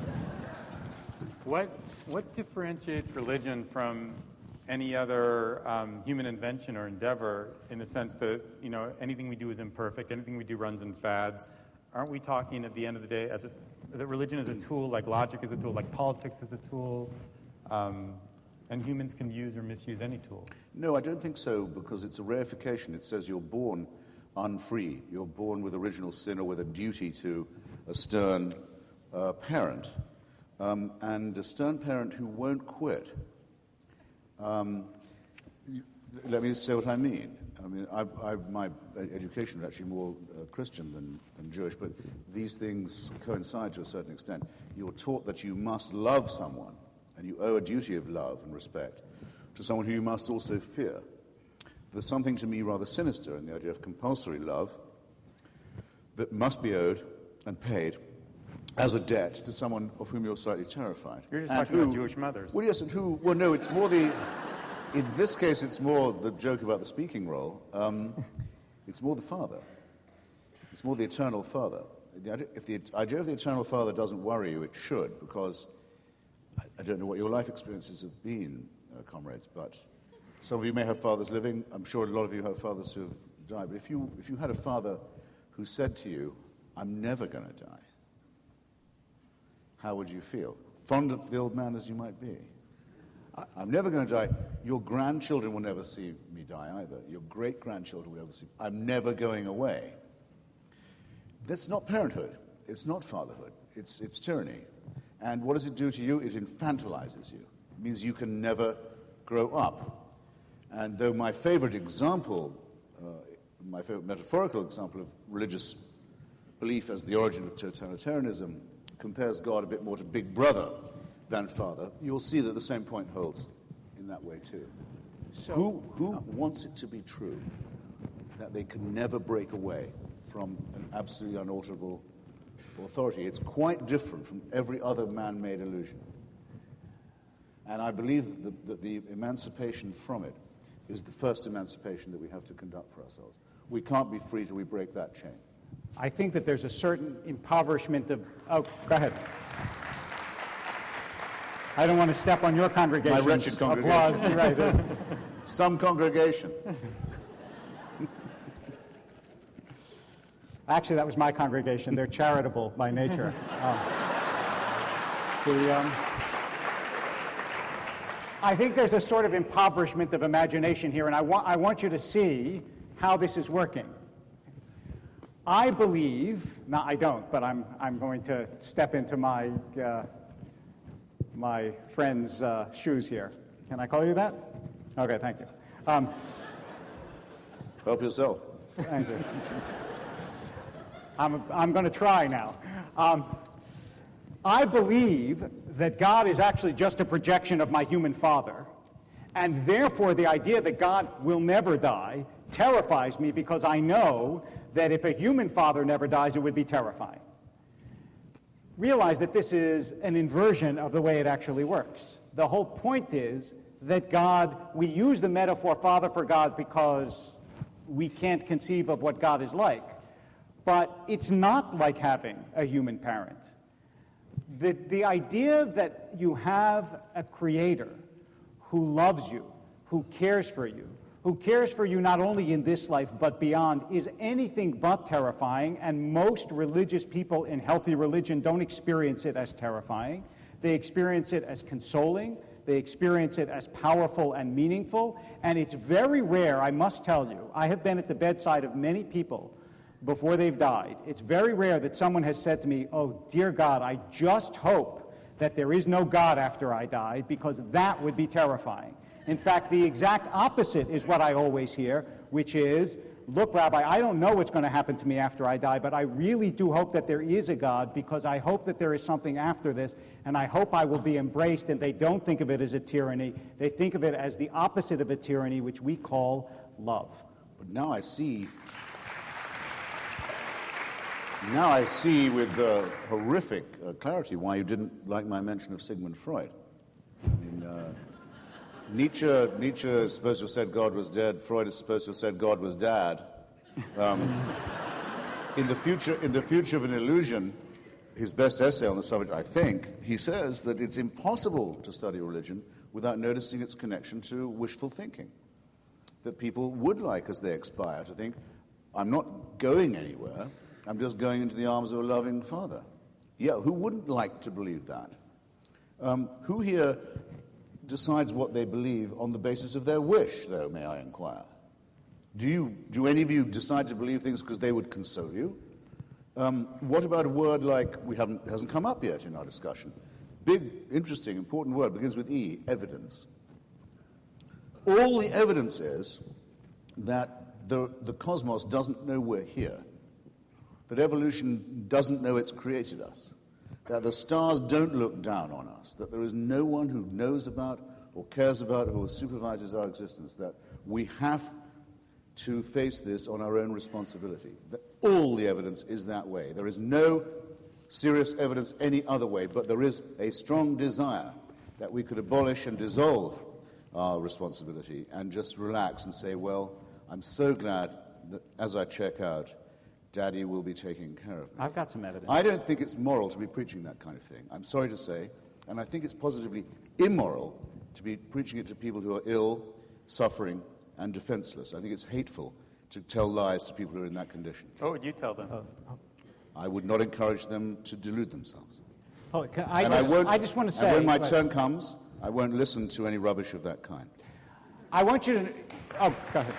What differentiates religion from any other human invention or endeavor, in the sense that, you know, anything we do is imperfect, anything we do runs in fads? Aren't we talking at the end of the day that religion is a tool, like logic is a tool, like politics is a tool, and humans can use or misuse any tool? No, I don't think so, because it's a reification. It says you're born unfree. You're born with original sin or with a duty to a stern parent. And a stern parent who won't quit. Let me say what I mean. I mean, my education is actually more Christian than Jewish, but these things coincide to a certain extent. You're taught that you must love someone, and you owe a duty of love and respect to someone who you must also fear. There's something to me rather sinister in the idea of compulsory love that must be owed and paid as a debt to someone of whom you're slightly terrified. You're just talking about Jewish mothers. Well, yes, and who... Well, no, it's more the... In this case, it's more the joke about the speaking role. It's more the father. It's more the eternal father. If the idea of the eternal father doesn't worry you, it should, because I don't know what your life experiences have been, comrades, but some of you may have fathers living. I'm sure a lot of you have fathers who have died. But if you had a father who said to you, "I'm never going to die," how would you feel? Fond of the old man as you might be. I'm never going to die. Your grandchildren will never see me die either. Your great-grandchildren will never see me. I'm never going away. That's not parenthood. It's not fatherhood. It's tyranny. And what does it do to you? It infantilizes you. It means you can never grow up. And though my favorite example, my favorite metaphorical example of religious belief as the origin of totalitarianism compares God a bit more to Big Brother than Father, you'll see that the same point holds in that way too. So, who wants it to be true that they can never break away from an absolutely unalterable authority? It's quite different from every other man-made illusion. And I believe that the emancipation from it is the first emancipation that we have to conduct for ourselves. We can't be free till we break that chain. I think that there's a certain impoverishment of... Oh, go ahead. I don't want to step on your congregation's My wretched congregation. applause. Right. Some congregation. Actually, that was my congregation. They're charitable by nature. I think there's a sort of impoverishment of imagination here, and I want you to see how this is working. I believe, no, I don't, but I'm going to step into my my friend's shoes here. Can I call you that? Okay, thank you. Help yourself. Thank you. I'm going to try now. I believe that God is actually just a projection of my human father, and therefore the idea that God will never die terrifies me, because I know that if a human father never dies, it would be terrifying. Realize that this is an inversion of the way it actually works. The whole point is that God, we use the metaphor father for God because we can't conceive of what God is like. But it's not like having a human parent. The idea that you have a creator who loves you, who cares for you not only in this life but beyond, is anything but terrifying, and most religious people in healthy religion don't experience it as terrifying. They experience it as consoling. They experience it as powerful and meaningful, and it's very rare, I must tell you. I have been at the bedside of many people before they've died. It's very rare that someone has said to me, "Oh, dear God, I just hope that there is no God after I die, because that would be terrifying." In fact, the exact opposite is what I always hear, which is, look, Rabbi, I don't know what's going to happen to me after I die, but I really do hope that there is a God, because I hope that there is something after this, and I hope I will be embraced. And they don't think of it as a tyranny. They think of it as the opposite of a tyranny, which we call love. But now I see with horrific clarity why you didn't like my mention of Sigmund Freud. I mean, Nietzsche is supposed to have said God was dead. Freud is supposed to have said God was dad. In the future of an illusion, his best essay on the subject, I think, he says that it's impossible to study religion without noticing its connection to wishful thinking. That people would like, as they expire, to think, I'm not going anywhere, I'm just going into the arms of a loving Father. Yeah, who wouldn't like to believe that? Who here decides what they believe on the basis of their wish, though, may I inquire? Do any of you decide to believe things because they would console you? What about a word like, hasn't come up yet in our discussion? Big, interesting, important word, begins with E, evidence. All the evidence is that the cosmos doesn't know we're here, that evolution doesn't know it's created us, that the stars don't look down on us, that there is no one who knows about or cares about or supervises our existence, that we have to face this on our own responsibility. That all the evidence is that way. There is no serious evidence any other way, but there is a strong desire that we could abolish and dissolve our responsibility and just relax and say, well, I'm so glad that as I check out, Daddy will be taking care of me. I've got some evidence. I don't think it's moral to be preaching that kind of thing. I'm sorry to say. And I think it's positively immoral to be preaching it to people who are ill, suffering, and defenseless. I think it's hateful to tell lies to people who are in that condition. What would you tell them? I would not encourage them to delude themselves. I just want to say... And when my turn comes, I won't listen to any rubbish of that kind. I want you to... Oh, go ahead.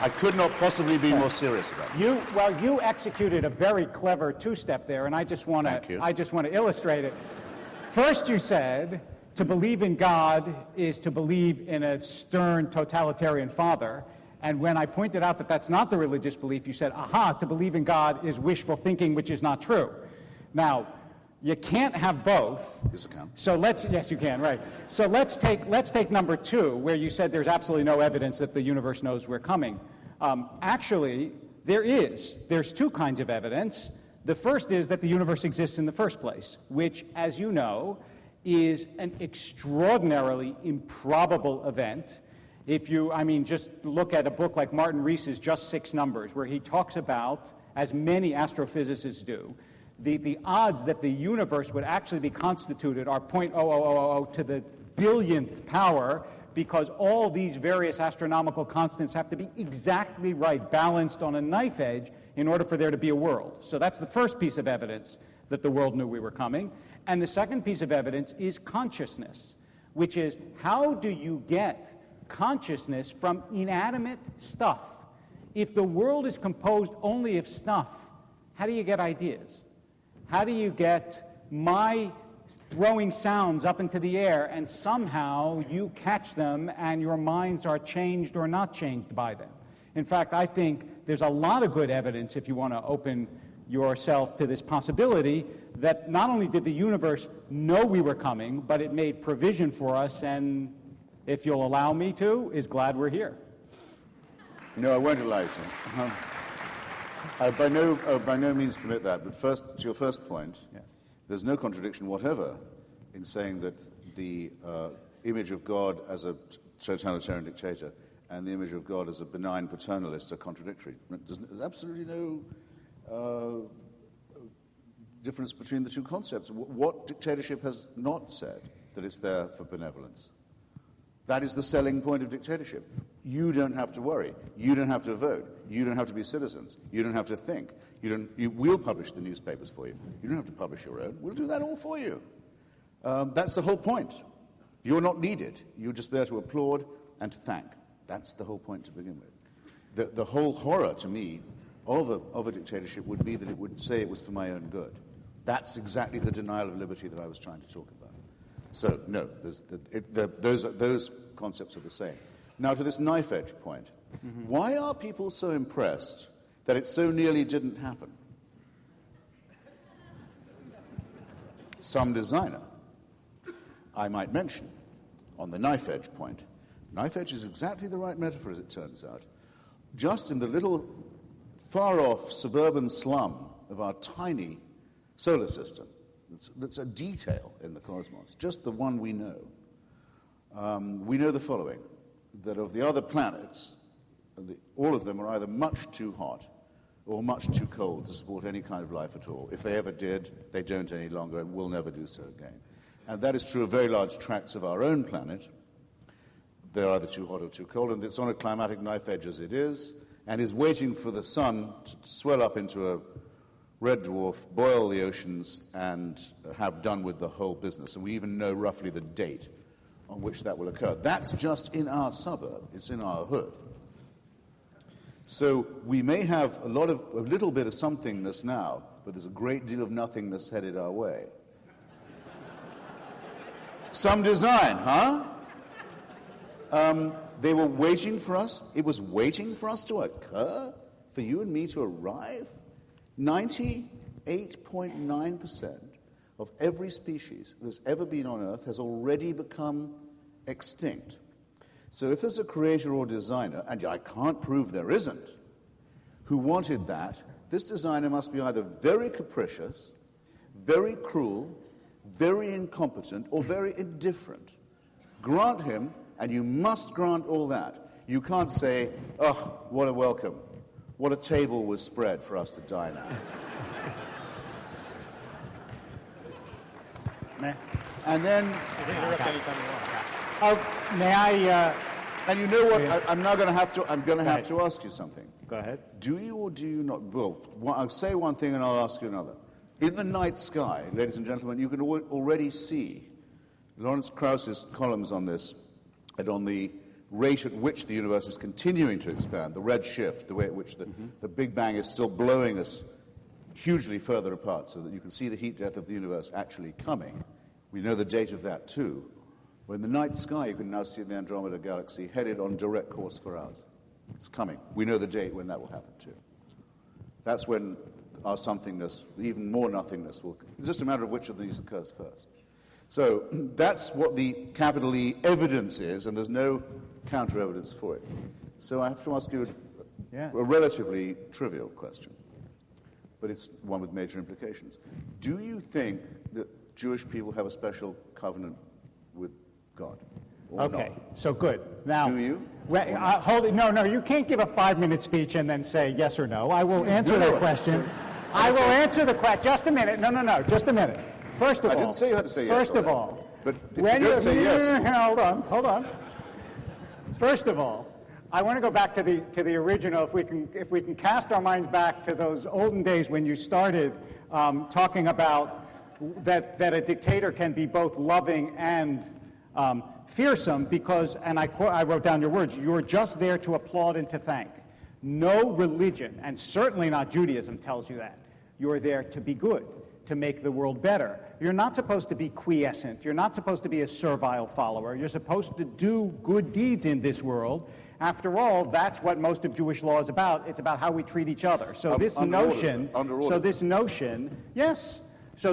I could not possibly be more serious about it. You executed a very clever two-step there, and I just want to illustrate it. First, you said to believe in God is to believe in a stern totalitarian father, and when I pointed out that that's not the religious belief, you said, aha, to believe in God is wishful thinking, which is not true. Now, you can't have both. Yes, I can. So yes, you can, right. So let's take number two, where you said there's absolutely no evidence that the universe knows we're coming. Actually, there's two kinds of evidence. The first is that the universe exists in the first place, which, as you know, is an extraordinarily improbable event. Just look at a book like Martin Rees's Just Six Numbers, where he talks about, as many astrophysicists do, the odds that the universe would actually be constituted are 0.0000 to the billionth power, because all these various astronomical constants have to be exactly right, balanced on a knife edge, in order for there to be a world. So that's the first piece of evidence that the world knew we were coming. And the second piece of evidence is consciousness, which is, how do you get consciousness from inanimate stuff? If the world is composed only of stuff, how do you get ideas? How do you get my throwing sounds up into the air and somehow you catch them and your minds are changed or not changed by them? In fact, I think there's a lot of good evidence, if you want to open yourself to this possibility, that not only did the universe know we were coming, but it made provision for us, and if you'll allow me to, is glad we're here. No, I won't allow you to. I by no means permit that. But first, to your first point, yes, there's no contradiction whatever in saying that the image of God as a totalitarian dictator and the image of God as a benign paternalist are contradictory. There's absolutely no difference between the two concepts. What dictatorship has not said that it's there for benevolence? That is the selling point of dictatorship. You don't have to worry. You don't have to vote. You don't have to be citizens. You don't have to think. We'll publish the newspapers for you. You don't have to publish your own. We'll do that all for you. That's the whole point. You're not needed. You're just there to applaud and to thank. That's the whole point to begin with. The whole horror, to me, of a dictatorship would be that it would say it was for my own good. That's exactly the denial of liberty that I was trying to talk about. So, no, those concepts are the same. Now, to this knife-edge point, why are people so impressed that it so nearly didn't happen? Some designer, I might mention, on the knife-edge point. Knife-edge is exactly the right metaphor, as it turns out. Just in the little far-off suburban slum of our tiny solar system, that's a detail in the cosmos, just the one we know. We know the following, that of the other planets, all of them are either much too hot or much too cold to support any kind of life at all. If they ever did, they don't any longer and will never do so again. And that is true of very large tracts of our own planet. They're either too hot or too cold, and it's on a climatic knife edge as it is, and is waiting for the sun to swell up into a red dwarf, boil the oceans, and have done with the whole business. And we even know roughly the date on which that will occur. That's just in our suburb. It's in our hood. So we may have a little bit of somethingness now, but there's a great deal of nothingness headed our way. Some design, huh? They were waiting for us. It was waiting for us to occur, for you and me to arrive. 98.9% of every species that's ever been on Earth has already become extinct. So if there's a creator or designer, and I can't prove there isn't, who wanted that, this designer must be either very capricious, very cruel, very incompetent, or very indifferent. Grant him, and you must grant all that. You can't say, oh, what a welcome. What a table was spread for us to dine at. And then... may I... and you know what? I'm now going to have to ask you something. Go ahead. Do you or do you not... Well, I'll say one thing and I'll ask you another. In the night sky, ladies and gentlemen, you can already see Lawrence Krauss's columns on this and on the rate at which the universe is continuing to expand, the red shift, the way at which the Big Bang is still blowing us hugely further apart so that you can see the heat death of the universe actually coming. We know the date of that too. Well, in the night sky, you can now see the Andromeda Galaxy headed on direct course for ours. It's coming. We know the date when that will happen too. That's when our somethingness, even more nothingness, will... It's just a matter of which of these occurs first. So that's what the capital E evidence is, and there's no counter-evidence for it. So I have to ask you a relatively trivial question, but it's one with major implications. Do you think that Jewish people have a special covenant with God? Okay, not? So good. Now, do you? Hold it. No, you can't give a 5-minute speech and then say yes or no. I will answer that question. I will answer the question. Just a minute. No, just a minute. First of all, I didn't say you had to say yes. First of all, but if you don't say yes, hold on. First of all, I want to go back to the original. If we can cast our minds back to those olden days when you started talking about that a dictator can be both loving and fearsome, because, and I wrote down your words, you're just there to applaud and to thank. No religion, and certainly not Judaism, tells you that. You're there to be good, to make the world better. You're not supposed to be quiescent. You're not supposed to be a servile follower. You're supposed to do good deeds in this world. After all, that's what most of Jewish law is about. It's about how we treat each other. So this notion, So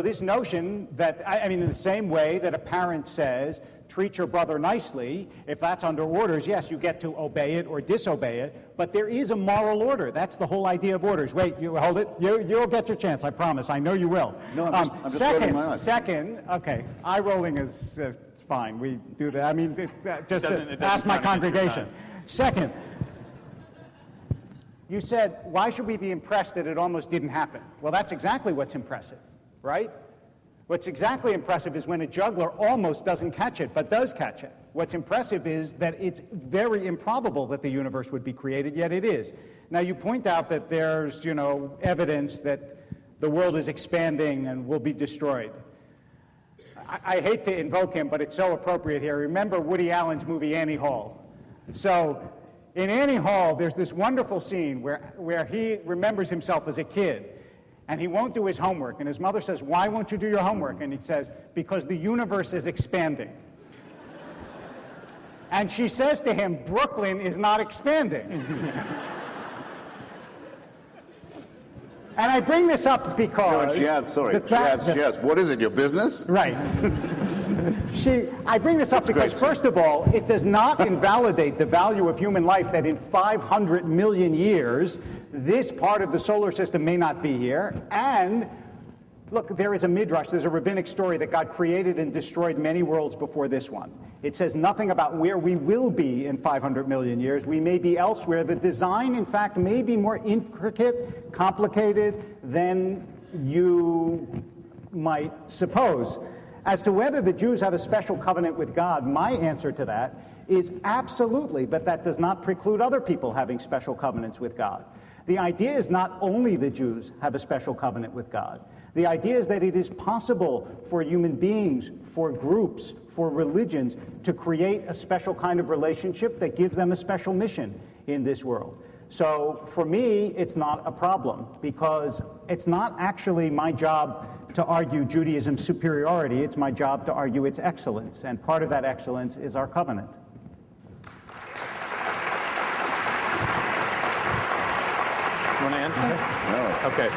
this notion that, I mean, in the same way that a parent says, treat your brother nicely, if that's under orders, yes, you get to obey it or disobey it, but there is a moral order. That's the whole idea of orders. Wait, you hold it. You'll get your chance, I promise. I know you will. No, I'm just rolling my eyes. Second, okay, eye rolling is fine. We do that. I mean, just ask my congregation. Second, you said, why should we be impressed that it almost didn't happen? Well, that's exactly what's impressive, right? What's exactly impressive is when a juggler almost doesn't catch it, but does catch it. What's impressive is that it's very improbable that the universe would be created, yet it is. Now, you point out that there's, evidence that the world is expanding and will be destroyed. I hate to invoke him, but it's so appropriate here. Remember Woody Allen's movie Annie Hall. So, in Annie Hall, there's this wonderful scene where he remembers himself as a kid. and he won't do his homework. And his mother says, "Why won't you do your homework?" And he says, "Because the universe is expanding." And she says to him, "Brooklyn is not expanding." And I bring this up because... No, and she adds, "What is it, your business?" Right. I bring this up because, first of all, it does not invalidate the value of human life that in 500 million years, this part of the solar system may not be here. And, look, there is a midrash, there's a rabbinic story that God created and destroyed many worlds before this one. It says nothing about where we will be in 500 million years. We may be elsewhere. The design, in fact, may be more intricate, complicated than you might suppose. As to whether the Jews have a special covenant with God, my answer to that is absolutely, but that does not preclude other people having special covenants with God. The idea is not only the Jews have a special covenant with God. The idea is that it is possible for human beings, for groups, for religions to create a special kind of relationship that gives them a special mission in this world. So for me, it's not a problem, because it's not actually my job to argue Judaism's superiority. It's my job to argue its excellence, and part of that excellence is our covenant. You want to answer? No. Okay.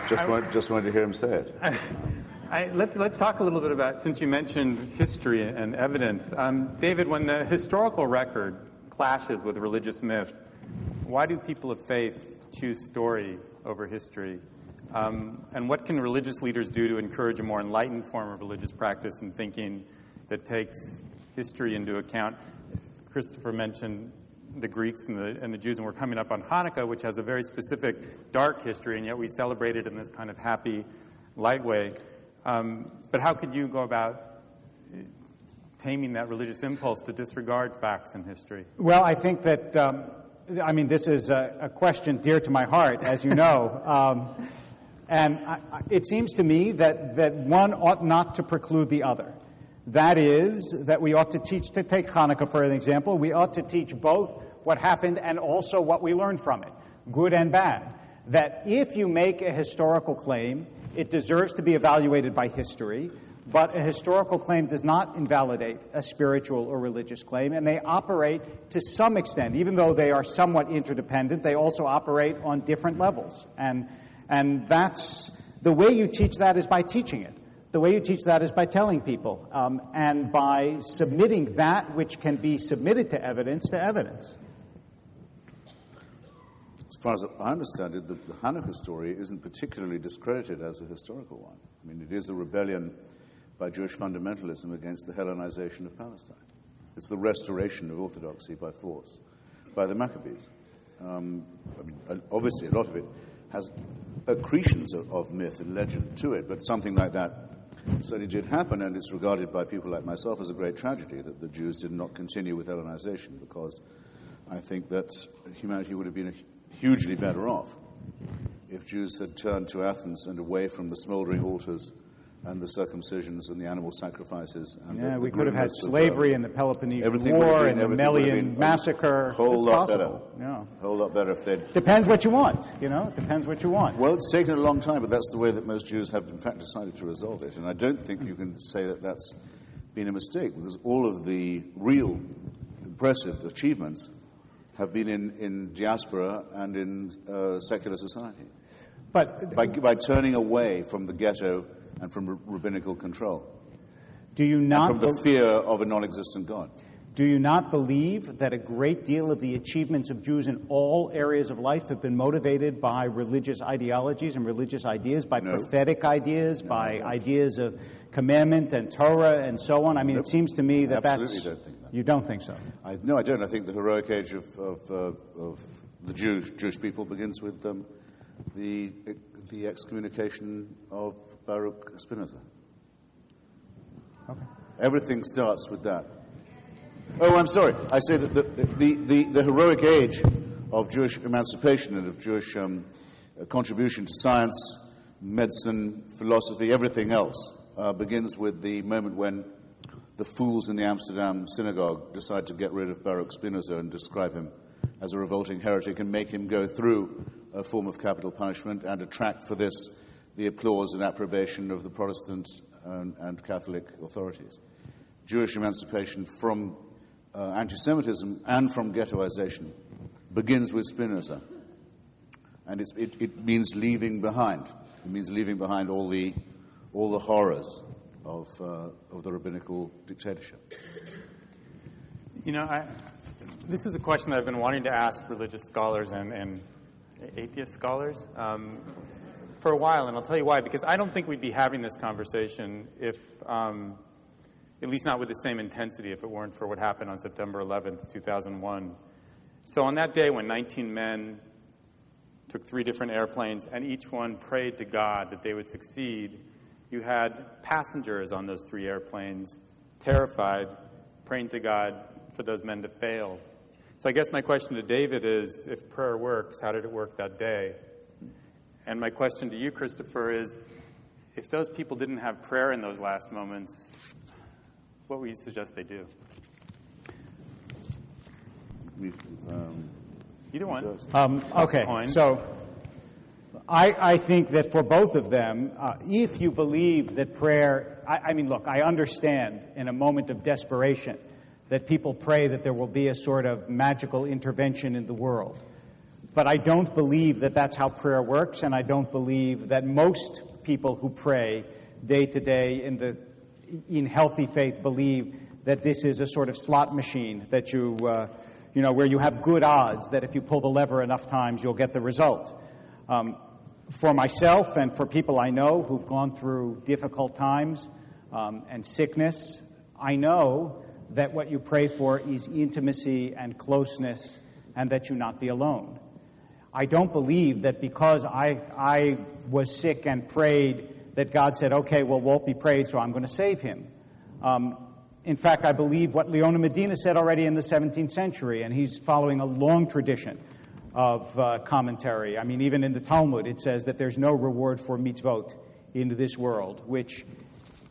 Just wanted to hear him say it. Let's talk a little bit about, since you mentioned history and evidence. David, when the historical record clashes with religious myth, why do people of faith choose story over history? And what can religious leaders do to encourage a more enlightened form of religious practice and thinking that takes history into account? Christopher mentioned the Greeks and the Jews, and we're coming up on Hanukkah, which has a very specific dark history, and yet we celebrate it in this kind of happy, light way. But how could you go about taming that religious impulse to disregard facts and history? Well, I think that, this is a question dear to my heart, as you know. And it seems to me that one ought not to preclude the other. That is, that we ought to teach, to take Hanukkah for an example, we ought to teach both what happened and also what we learned from it, good and bad. That if you make a historical claim, it deserves to be evaluated by history, but a historical claim does not invalidate a spiritual or religious claim, and they operate to some extent, even though they are somewhat interdependent, they also operate on different levels. And that's, the way you teach that is by teaching it. The way you teach that is by telling people, and by submitting that which can be submitted to evidence. As far as I understand it, the Hanukkah story isn't particularly discredited as a historical one. I mean, it is a rebellion by Jewish fundamentalism against the Hellenization of Palestine. It's the restoration of orthodoxy by force, by the Maccabees. Obviously, a lot of it has accretions of myth and legend to it, but something like that certainly did happen, and it's regarded by people like myself as a great tragedy that the Jews did not continue with Hellenization, because I think that humanity would have been hugely better off if Jews had turned to Athens and away from the smoldering altars and the circumcisions and the animal sacrifices. And we could have had slavery and the Peloponnesian War and the Melian massacre. A whole lot better. Yeah. A whole lot better if they'd... Depends what you want, Depends what you want. Well, it's taken a long time, but that's the way that most Jews have, in fact, decided to resolve it. And I don't think you can say that that's been a mistake, because all of the real impressive achievements have been in diaspora and in secular society. But by turning away from the ghetto and from rabbinical control. Do you not and from the fear of a non-existent God. Do you not believe that a great deal of the achievements of Jews in all areas of life have been motivated by religious ideologies and religious ideas, by prophetic ideas, by ideas of commandment and Torah and so on? I mean, it seems to me that Absolutely don't think that. You don't think so? No, I don't. I think the heroic age of the Jewish people begins with the excommunication of Baruch Spinoza. Okay. Everything starts with that. Oh, I'm sorry. I say that the heroic age of Jewish emancipation and of Jewish contribution to science, medicine, philosophy, everything else begins with the moment when the fools in the Amsterdam synagogue decide to get rid of Baruch Spinoza and describe him as a revolting heretic and make him go through form of capital punishment and attract for this the applause and approbation of the Protestant and Catholic authorities. Jewish emancipation from anti-Semitism and from ghettoization begins with Spinoza, and it means leaving behind. It means leaving behind all the horrors of the rabbinical dictatorship. You know, this is a question that I've been wanting to ask religious scholars and atheist scholars for a while, and I'll tell you why. Because I don't think we'd be having this conversation if, at least not with the same intensity, if it weren't for what happened on September 11th, 2001. So on that day when 19 men took 3 different airplanes and each one prayed to God that they would succeed, you had passengers on those 3 airplanes terrified, praying to God for those men to fail. So I guess my question to David is, if prayer works, how did it work that day? And my question to you, Christopher, is, if those people didn't have prayer in those last moments, what would you suggest they do? Either one. Okay, so I think that for both of them, if you believe that prayer, I mean, look, I understand in a moment of desperation that people pray that there will be a sort of magical intervention in the world. But I don't believe that that's how prayer works, and I don't believe that most people who pray day to day in healthy faith believe that this is a sort of slot machine that where you have good odds that if you pull the lever enough times, you'll get the result. For myself and for people I know who've gone through difficult times and sickness, I know that what you pray for is intimacy and closeness, and that you not be alone. I don't believe that because I was sick and prayed that God said, okay, well, Wolpe prayed, so I'm going to save him. In fact, I believe what Leona Medina said already in the 17th century, and he's following a long tradition of commentary. I mean, even in the Talmud, it says that there's no reward for mitzvot in this world, which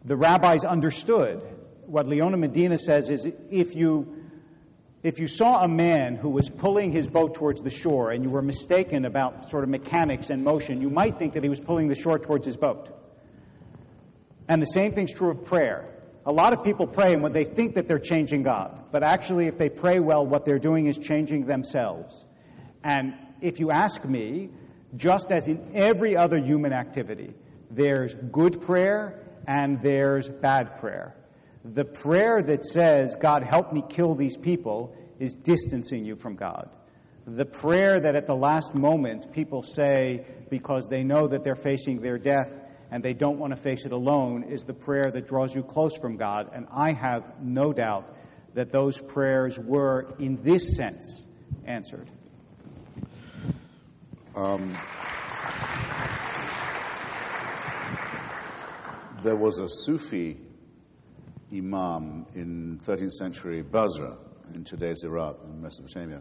the rabbis understood. What Leona Medina says is if you saw a man who was pulling his boat towards the shore and you were mistaken about sort of mechanics and motion, you might think that he was pulling the shore towards his boat. And the same thing's true of prayer. A lot of people pray and when they think that they're changing God, but actually if they pray well, what they're doing is changing themselves. And if you ask me, just as in every other human activity, there's good prayer and there's bad prayer. The prayer that says, God, help me kill these people, is distancing you from God. The prayer that at the last moment people say because they know that they're facing their death and they don't want to face it alone is the prayer that draws you close from God. And I have no doubt that those prayers were, in this sense, answered. There was a Sufi imam in 13th century Basra, in today's Iraq, in Mesopotamia,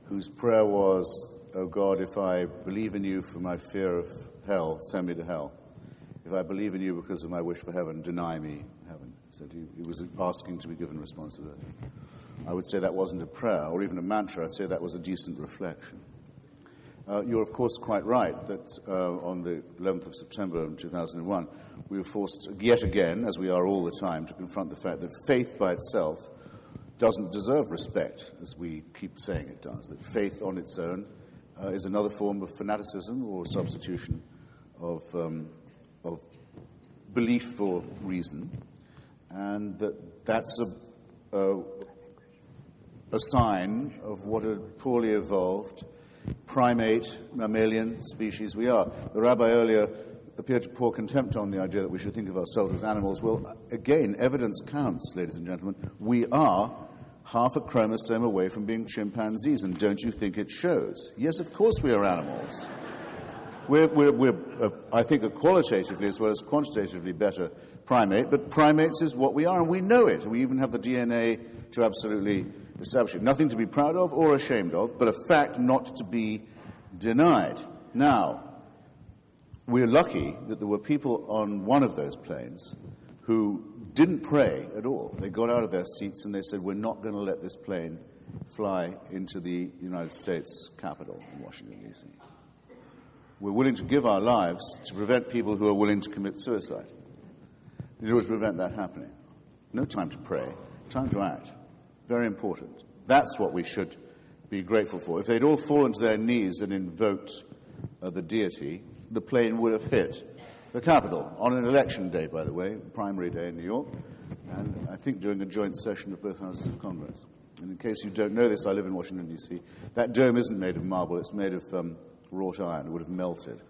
whose prayer was, "Oh God, if I believe in you for my fear of hell, send me to hell. If I believe in you because of my wish for heaven, deny me heaven." So he was asking to be given responsibility. I would say that wasn't a prayer or even a mantra. I'd say that was a decent reflection. You're, of course, quite right that on the 11th of September 2001, we were forced yet again, as we are all the time, to confront the fact that faith by itself doesn't deserve respect, as we keep saying it does, that faith on its own is another form of fanaticism or substitution of belief for reason, and that's a sign of what a poorly evolved primate, mammalian species we are. The rabbi earlier appeared to pour contempt on the idea that we should think of ourselves as animals. Well, again, evidence counts, ladies and gentlemen. We are half a chromosome away from being chimpanzees, and don't you think it shows? Yes, of course we are animals. We're I think, a qualitatively as well as quantitatively better primate, but primates is what we are, and we know it. We even have the DNA to absolutely establish it. Nothing to be proud of or ashamed of, but a fact not to be denied. Now, we're lucky that there were people on one of those planes who didn't pray at all. They got out of their seats and they said, we're not going to let this plane fly into the United States Capitol in Washington, D.C. We're willing to give our lives to prevent people who are willing to commit suicide. In order to prevent that happening. No time to pray, time to act. Very important. That's what we should be grateful for. If they'd all fallen to their knees and invoked the deity, the plane would have hit the Capitol on an election day, by the way, primary day in New York, and I think during a joint session of both houses of Congress. And in case you don't know this, I live in Washington, D.C. That dome isn't made of marble, it's made of wrought iron. It would have melted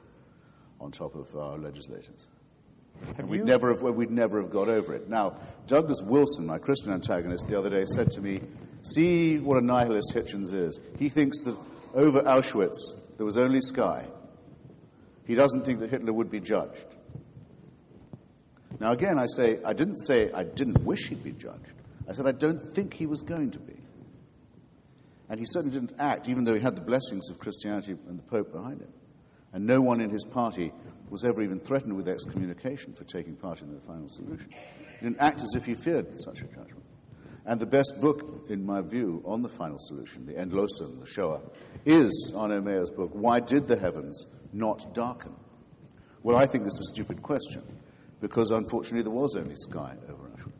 on top of our legislators. And we'd never have got over it. Now, Douglas Wilson, my Christian antagonist, the other day said to me, see what a nihilist Hitchens is. He thinks that over Auschwitz there was only sky. He doesn't think that Hitler would be judged. Now, again, I didn't say I didn't wish he'd be judged. I said I don't think he was going to be. And he certainly didn't act, even though he had the blessings of Christianity and the Pope behind him. And no one in his party was ever even threatened with excommunication for taking part in the final solution. He didn't act as if he feared such a judgment. And the best book, in my view, on the final solution, the Endlosen, the Shoah, is Arno Mayer's book, Why Did the Heavens Not Darken? Well, I think this is a stupid question, because unfortunately there was only sky over Auschwitz.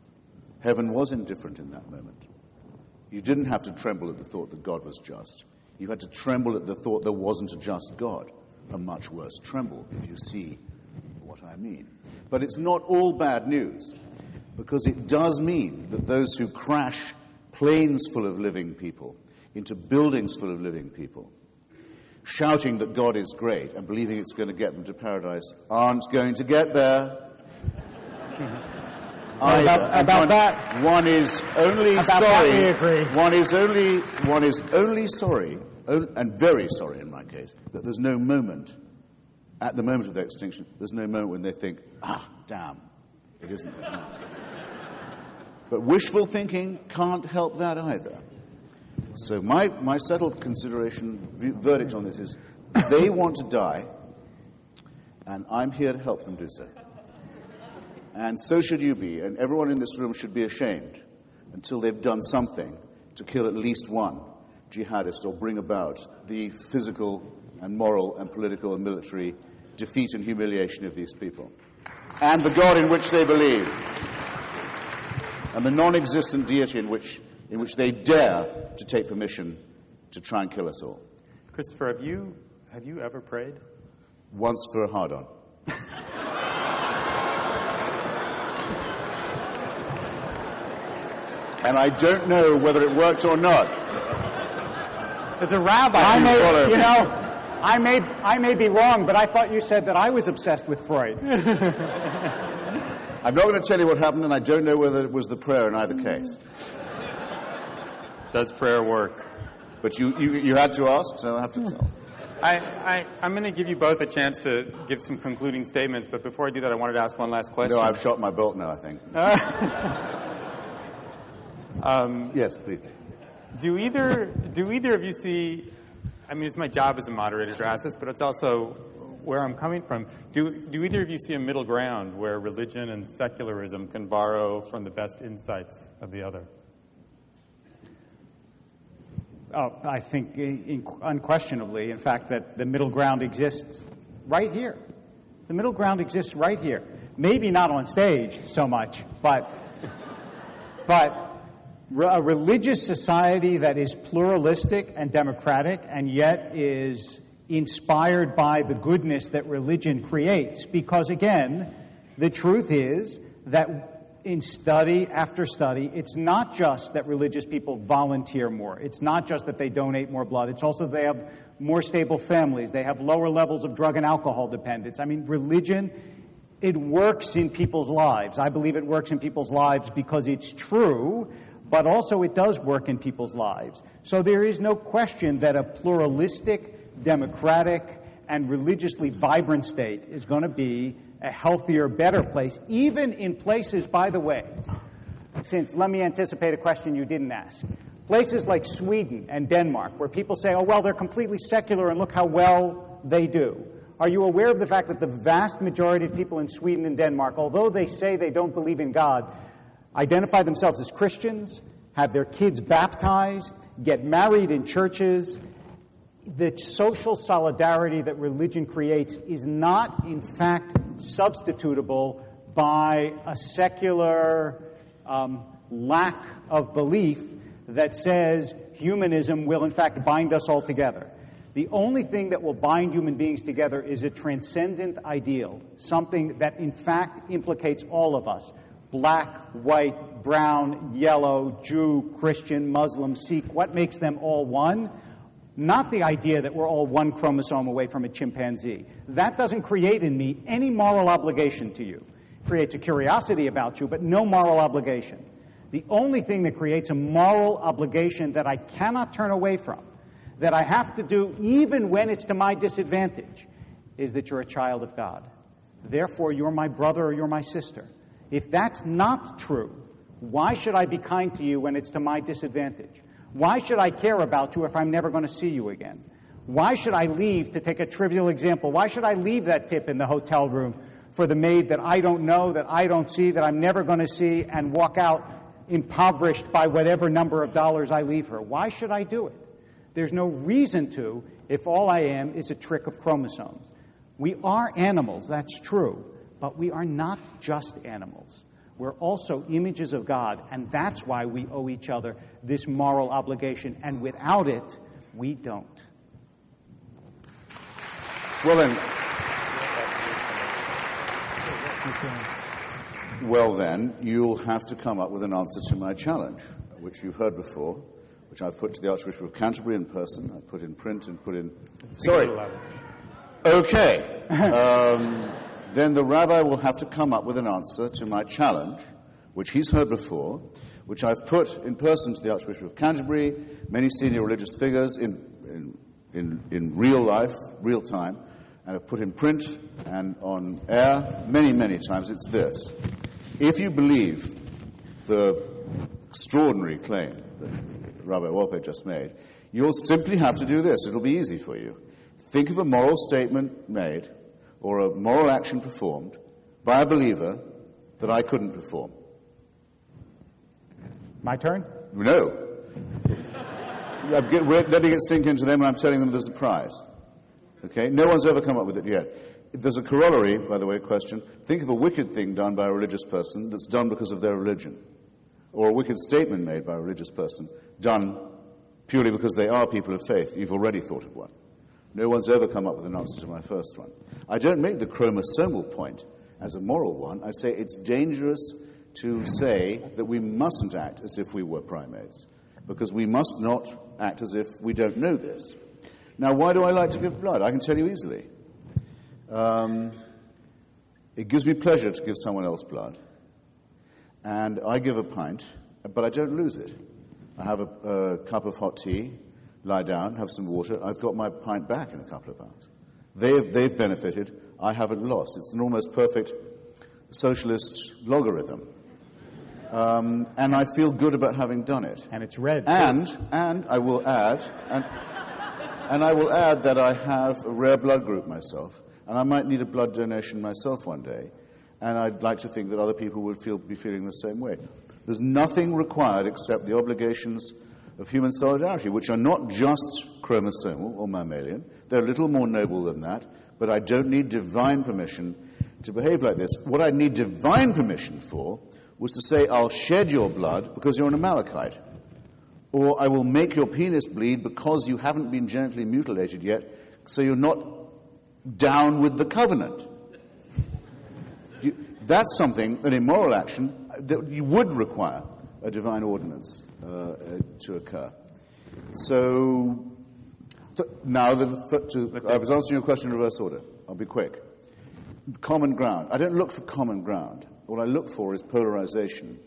Heaven was indifferent in that moment. You didn't have to tremble at the thought that God was just. You had to tremble at the thought there wasn't a just God. A much worse tremble, if you see what I mean. But it's not all bad news, because it does mean that those who crash planes full of living people into buildings full of living people, shouting that God is great and believing it's going to get them to paradise, aren't going to get there. About that, one is only about sorry. That we agree. One is only sorry, and very sorry in my case, that there's no moment, at the moment of their extinction, there's no moment when they think, damn, it isn't. But wishful thinking can't help that either. So my settled verdict on this is, they want to die, and I'm here to help them do so. And so should you be, and everyone in this room should be ashamed until they've done something to kill at least one jihadist or bring about the physical and moral and political and military defeat and humiliation of these people. And the God in which they believe. And the non-existent deity in which they dare to take permission to try and kill us all. Christopher, have you ever prayed? Once for a hard-on. And I don't know whether it worked or not. As a rabbi, I may be wrong, but I thought you said that I was obsessed with Freud. I'm not going to tell you what happened, and I don't know whether it was the prayer in either case. Does prayer work? But you had to ask, so I have to tell. I'm going to give you both a chance to give some concluding statements, but before I do that, I wanted to ask one last question. No, I've shot my bolt now, I think. Yes, please. Do either of you see, I mean, it's my job as a moderator to ask this, but it's also where I'm coming from. Do either of you see a middle ground where religion and secularism can borrow from the best insights of the other? Oh, I think unquestionably, in fact, that the middle ground exists right here. The middle ground exists right here. Maybe not on stage so much, but a religious society that is pluralistic and democratic and yet is inspired by the goodness that religion creates. Because, again, the truth is that in study after study, it's not just that religious people volunteer more. It's not just that they donate more blood. It's also they have more stable families. They have lower levels of drug and alcohol dependence. I mean, religion, it works in people's lives. I believe it works in people's lives because it's true, but also it does work in people's lives. So there is no question that a pluralistic, democratic, and religiously vibrant state is going to be a healthier, better place, even in places, by the way, since let me anticipate a question you didn't ask. Places like Sweden and Denmark, where people say, oh, well, they're completely secular and look how well they do. Are you aware of the fact that the vast majority of people in Sweden and Denmark, although they say they don't believe in God, identify themselves as Christians, have their kids baptized, get married in churches, the social solidarity that religion creates is not, in fact, substitutable by a secular lack of belief that says humanism will, in fact, bind us all together. The only thing that will bind human beings together is a transcendent ideal, something that, in fact, implicates all of us. Black, white, brown, yellow, Jew, Christian, Muslim, Sikh. What makes them all one? Not the idea that we're all one chromosome away from a chimpanzee. That doesn't create in me any moral obligation to you. It creates a curiosity about you, but no moral obligation. The only thing that creates a moral obligation that I cannot turn away from, that I have to do even when it's to my disadvantage, is that you're a child of God. Therefore, you're my brother or you're my sister. If that's not true, why should I be kind to you when it's to my disadvantage? Why should I care about you if I'm never going to see you again? Why should I leave, to take a trivial example, why should I leave that tip in the hotel room for the maid that I don't know, that I don't see, that I'm never going to see, and walk out impoverished by whatever number of dollars I leave her? Why should I do it? There's no reason to, if all I am is a trick of chromosomes. We are animals, that's true, but we are not just animals. We're also images of God, and that's why we owe each other this moral obligation, and without it, we don't. Well then, you'll have to come up with an answer to my challenge, which you've heard before, which I've put to the Archbishop of Canterbury in person, I put in print and put in... Sorry. Okay. Then the rabbi will have to come up with an answer to my challenge, which he's heard before, which I've put in person to the Archbishop of Canterbury, many senior religious figures in real life, real time, and I've put in print and on air many, many times. It's this. If you believe the extraordinary claim that Rabbi Wolpe just made, you'll simply have to do this. It'll be easy for you. Think of a moral statement made or a moral action performed by a believer that I couldn't perform. My turn? No. We're letting it sink into them, and I'm telling them there's a prize. Okay? No one's ever come up with it yet. There's a corollary, by the way, question. Think of a wicked thing done by a religious person that's done because of their religion, or a wicked statement made by a religious person done purely because they are people of faith. You've already thought of one. No one's ever come up with an answer to my first one. I don't make the chromosomal point as a moral one. I say it's dangerous to say that we mustn't act as if we were primates, because we must not act as if we don't know this. Now, why do I like to give blood? I can tell you easily. It gives me pleasure to give someone else blood, and I give a pint, but I don't lose it. I have a cup of hot tea, lie down, have some water. I've got my pint back in a couple of hours. They've benefited. I haven't lost. It's an almost perfect socialist logarithm. And I feel good about having done it. And it's red. And I will add, and I will add that I have a rare blood group myself, and I might need a blood donation myself one day, and I'd like to think that other people would be feeling the same way. There's nothing required except the obligations of human solidarity, which are not just chromosomal or mammalian. They're a little more noble than that, but I don't need divine permission to behave like this. What I need divine permission for was to say, I'll shed your blood because you're an Amalekite, or I will make your penis bleed because you haven't been genitally mutilated yet, so you're not down with the covenant. That's something, an immoral action, that you would require a divine ordinance to occur. So now, I was answering your question in reverse order. I'll be quick. Common ground. I don't look for common ground. What I look for is polarization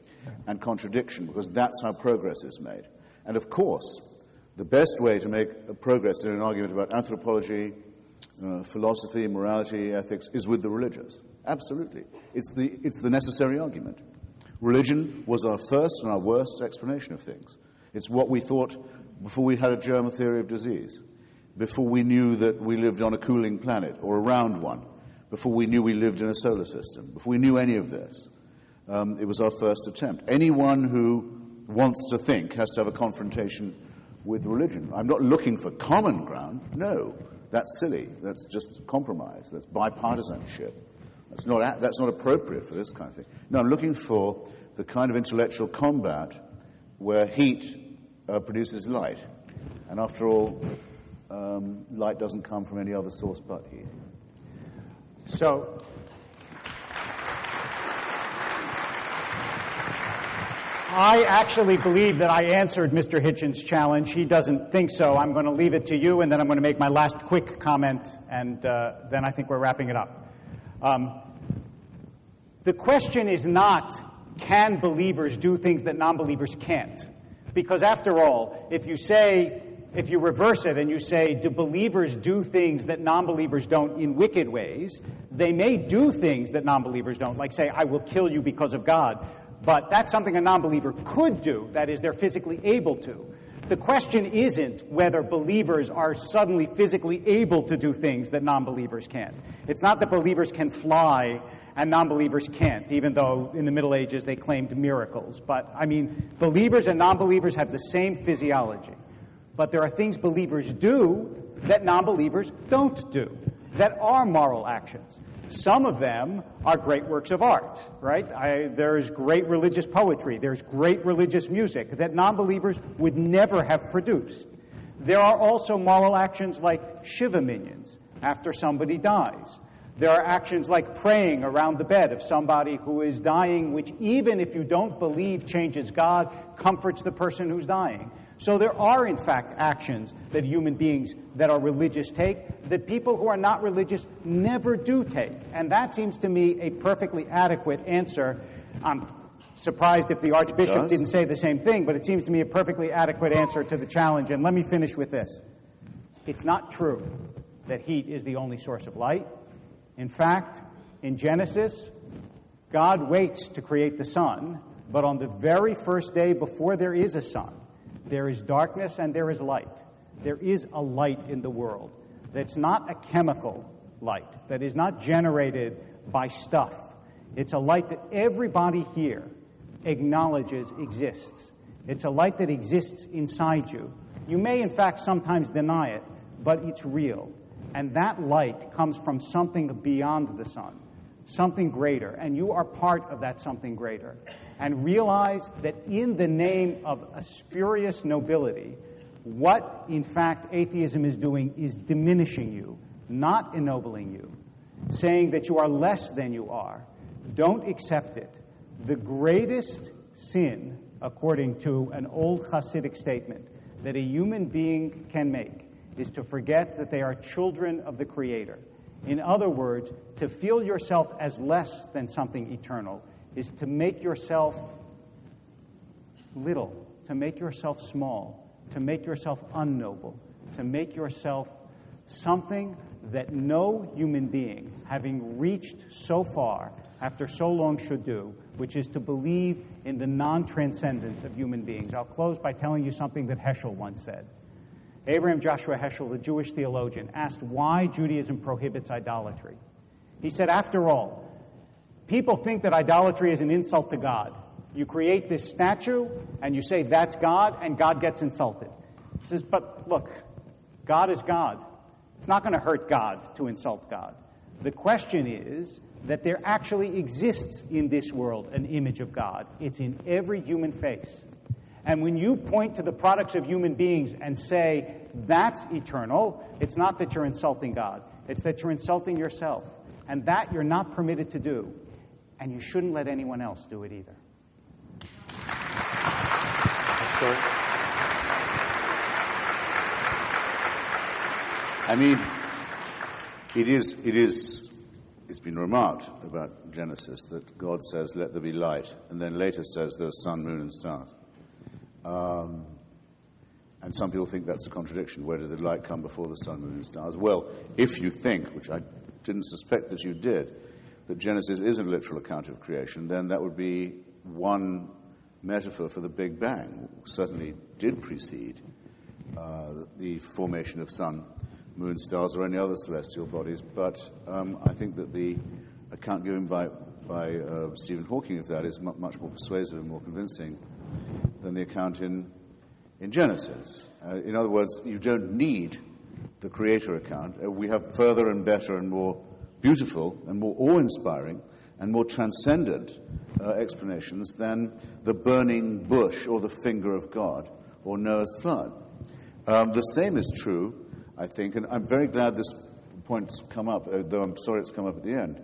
and contradiction, because that's how progress is made. And of course, the best way to make a progress in an argument about anthropology, philosophy, morality, ethics, is with the religious. Absolutely. It's the necessary argument. Religion was our first and our worst explanation of things. It's what we thought before we had a germ theory of disease, before we knew that we lived on a cooling planet or around one, before we knew we lived in a solar system, before we knew any of this. It was our first attempt. Anyone who wants to think has to have a confrontation with religion. I'm not looking for common ground. No, that's silly. That's just compromise. That's bipartisanship. That's not appropriate for this kind of thing. No, I'm looking for the kind of intellectual combat where heat produces light. And after all, light doesn't come from any other source but heat. So, I actually believe that I answered Mr. Hitchens' challenge. He doesn't think so. I'm going to leave it to you, and then I'm going to make my last quick comment, and then I think we're wrapping it up. The question is not, can believers do things that non-believers can't? Because after all, if you reverse it and you say, do believers do things that non-believers don't in wicked ways, they may do things that non-believers don't, like say, I will kill you because of God. But that's something a non-believer could do. That is, they're physically able to. The question isn't whether believers are suddenly physically able to do things that non-believers can't. It's not that believers can fly and non-believers can't, even though in the Middle Ages they claimed miracles. But, I mean, believers and non-believers have the same physiology. But there are things believers do that non-believers don't do, that are moral actions. Some of them are great works of art, right? There's great religious poetry. There's great religious music that non-believers would never have produced. There are also moral actions like Shiva minions after somebody dies. There are actions like praying around the bed of somebody who is dying, which even if you don't believe changes God, comforts the person who's dying. So there are, in fact, actions that human beings that are religious take that people who are not religious never do take. And that seems to me a perfectly adequate answer. I'm surprised if the Archbishop didn't say the same thing, but it seems to me a perfectly adequate answer to the challenge. And let me finish with this. It's not true that heat is the only source of light. In fact, in Genesis, God waits to create the sun, but on the very first day before there is a sun, there is darkness and there is light. There is a light in the world that's not a chemical light, that is not generated by stuff. It's a light that everybody here acknowledges exists. It's a light that exists inside you. You may, in fact, sometimes deny it, but it's real. And that light comes from something beyond the sun, something greater, and you are part of that something greater. And realize that in the name of a spurious nobility, what, in fact, atheism is doing is diminishing you, not ennobling you, saying that you are less than you are. Don't accept it. The greatest sin, according to an old Hasidic statement, that a human being can make is to forget that they are children of the Creator. In other words, to feel yourself as less than something eternal is to make yourself little, to make yourself small, to make yourself unnoble, to make yourself something that no human being, having reached so far after so long, should do, which is to believe in the non-transcendence of human beings. I'll close by telling you something that Heschel once said. Abraham Joshua Heschel, the Jewish theologian, asked why Judaism prohibits idolatry. He said, after all, people think that idolatry is an insult to God. You create this statue, and you say that's God, and God gets insulted. He says, but look, God is God. It's not going to hurt God to insult God. The question is that there actually exists in this world an image of God. It's in every human face. And when you point to the products of human beings and say, that's eternal, it's not that you're insulting God. It's that you're insulting yourself. And that you're not permitted to do. And you shouldn't let anyone else do it either. I mean, it's been remarked about Genesis that God says, let there be light, and then later says there's sun, moon, and stars. And some people think that's a contradiction. Where did the light come before the sun, moon, and stars? Well, if you think, which I didn't suspect that you did, that Genesis is a literal account of creation, then that would be one metaphor for the Big Bang. Certainly did precede the formation of sun, moon, stars, or any other celestial bodies. But I think that the account given by Stephen Hawking of that is much more persuasive and more convincing than the account in in Genesis. In other words, you don't need the creator account. We have further and better and more beautiful and more awe-inspiring and more transcendent explanations than the burning bush or the finger of God or Noah's flood. The same is true, I think, and I'm very glad this point's come up, though I'm sorry it's come up at the end,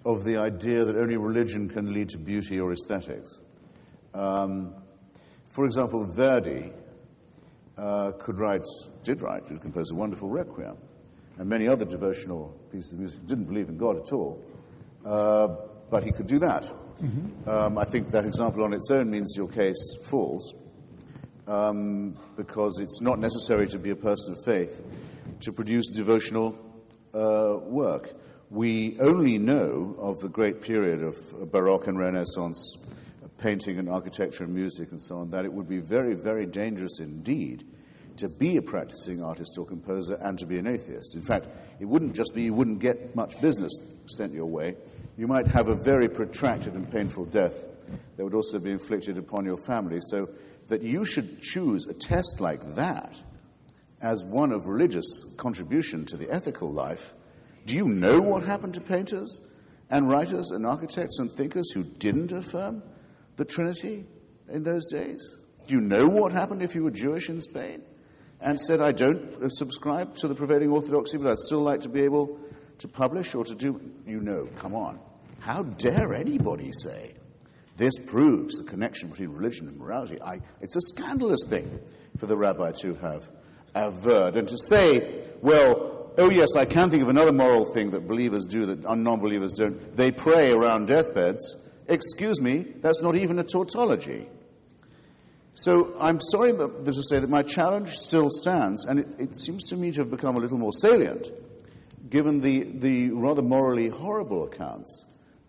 of the idea that only religion can lead to beauty or aesthetics. For example, Verdi did compose a wonderful requiem, and many other devotional pieces of music. Didn't believe in God at all, but he could do that. Mm-hmm. I think that example on its own means your case falls, because it's not necessary to be a person of faith to produce devotional work. We only know of the great period of Baroque and Renaissance painting and architecture and music and so on, that it would be very, very dangerous indeed to be a practicing artist or composer and to be an atheist. In fact, it wouldn't just be you wouldn't get much business sent your way. You might have a very protracted and painful death that would also be inflicted upon your family. So that you should choose a test like that as one of religious contribution to the ethical life. Do you know what happened to painters and writers and architects and thinkers who didn't affirm the Trinity in those days? Do you know what happened if you were Jewish in Spain and said, I don't subscribe to the prevailing orthodoxy, but I'd still like to be able to publish or to do? You know, come on. How dare anybody say this proves the connection between religion and morality? It's a scandalous thing for the rabbi to have averred and to say, well, oh yes, I can think of another moral thing that believers do that non-believers don't. They pray around deathbeds. Excuse me, that's not even a tautology. So I'm sorry to say that my challenge still stands, and it seems to me to have become a little more salient, given the rather morally horrible accounts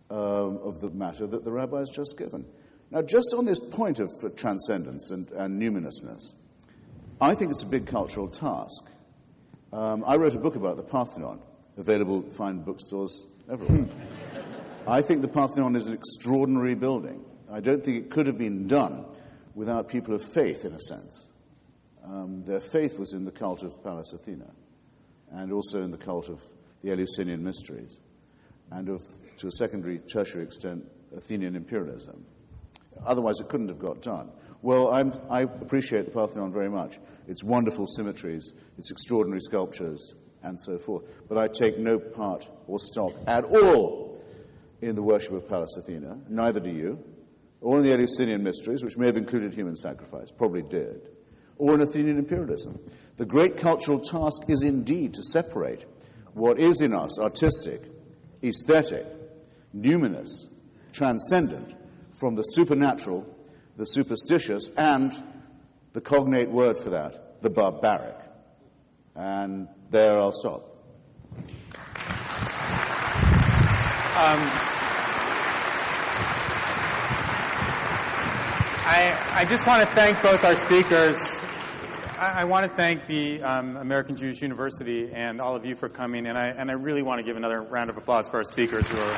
of the matter that the rabbi has just given. Now, just on this point of transcendence and numinousness, I think it's a big cultural task. I wrote a book about the Pantheon, available at fine bookstores everywhere. I think the Pantheon is an extraordinary building. I don't think it could have been done without people of faith, in a sense. Their faith was in the cult of Pallas Athena, and also in the cult of the Eleusinian mysteries, and of, to a secondary, tertiary extent, Athenian imperialism. Otherwise, it couldn't have got done. Well, I appreciate the Pantheon very much. Its wonderful symmetries, its extraordinary sculptures, and so forth. But I take no part or stock at all in the worship of Pallas Athena, neither do you, or in the Eleusinian mysteries, which may have included human sacrifice, probably did, or in Athenian imperialism. The great cultural task is indeed to separate what is in us artistic, aesthetic, numinous, transcendent, from the supernatural, the superstitious, and the cognate word for that, the barbaric. And there I'll stop. I just want to thank both our speakers. I want to thank the American Jewish University and all of you for coming, and I really want to give another round of applause for our speakers who are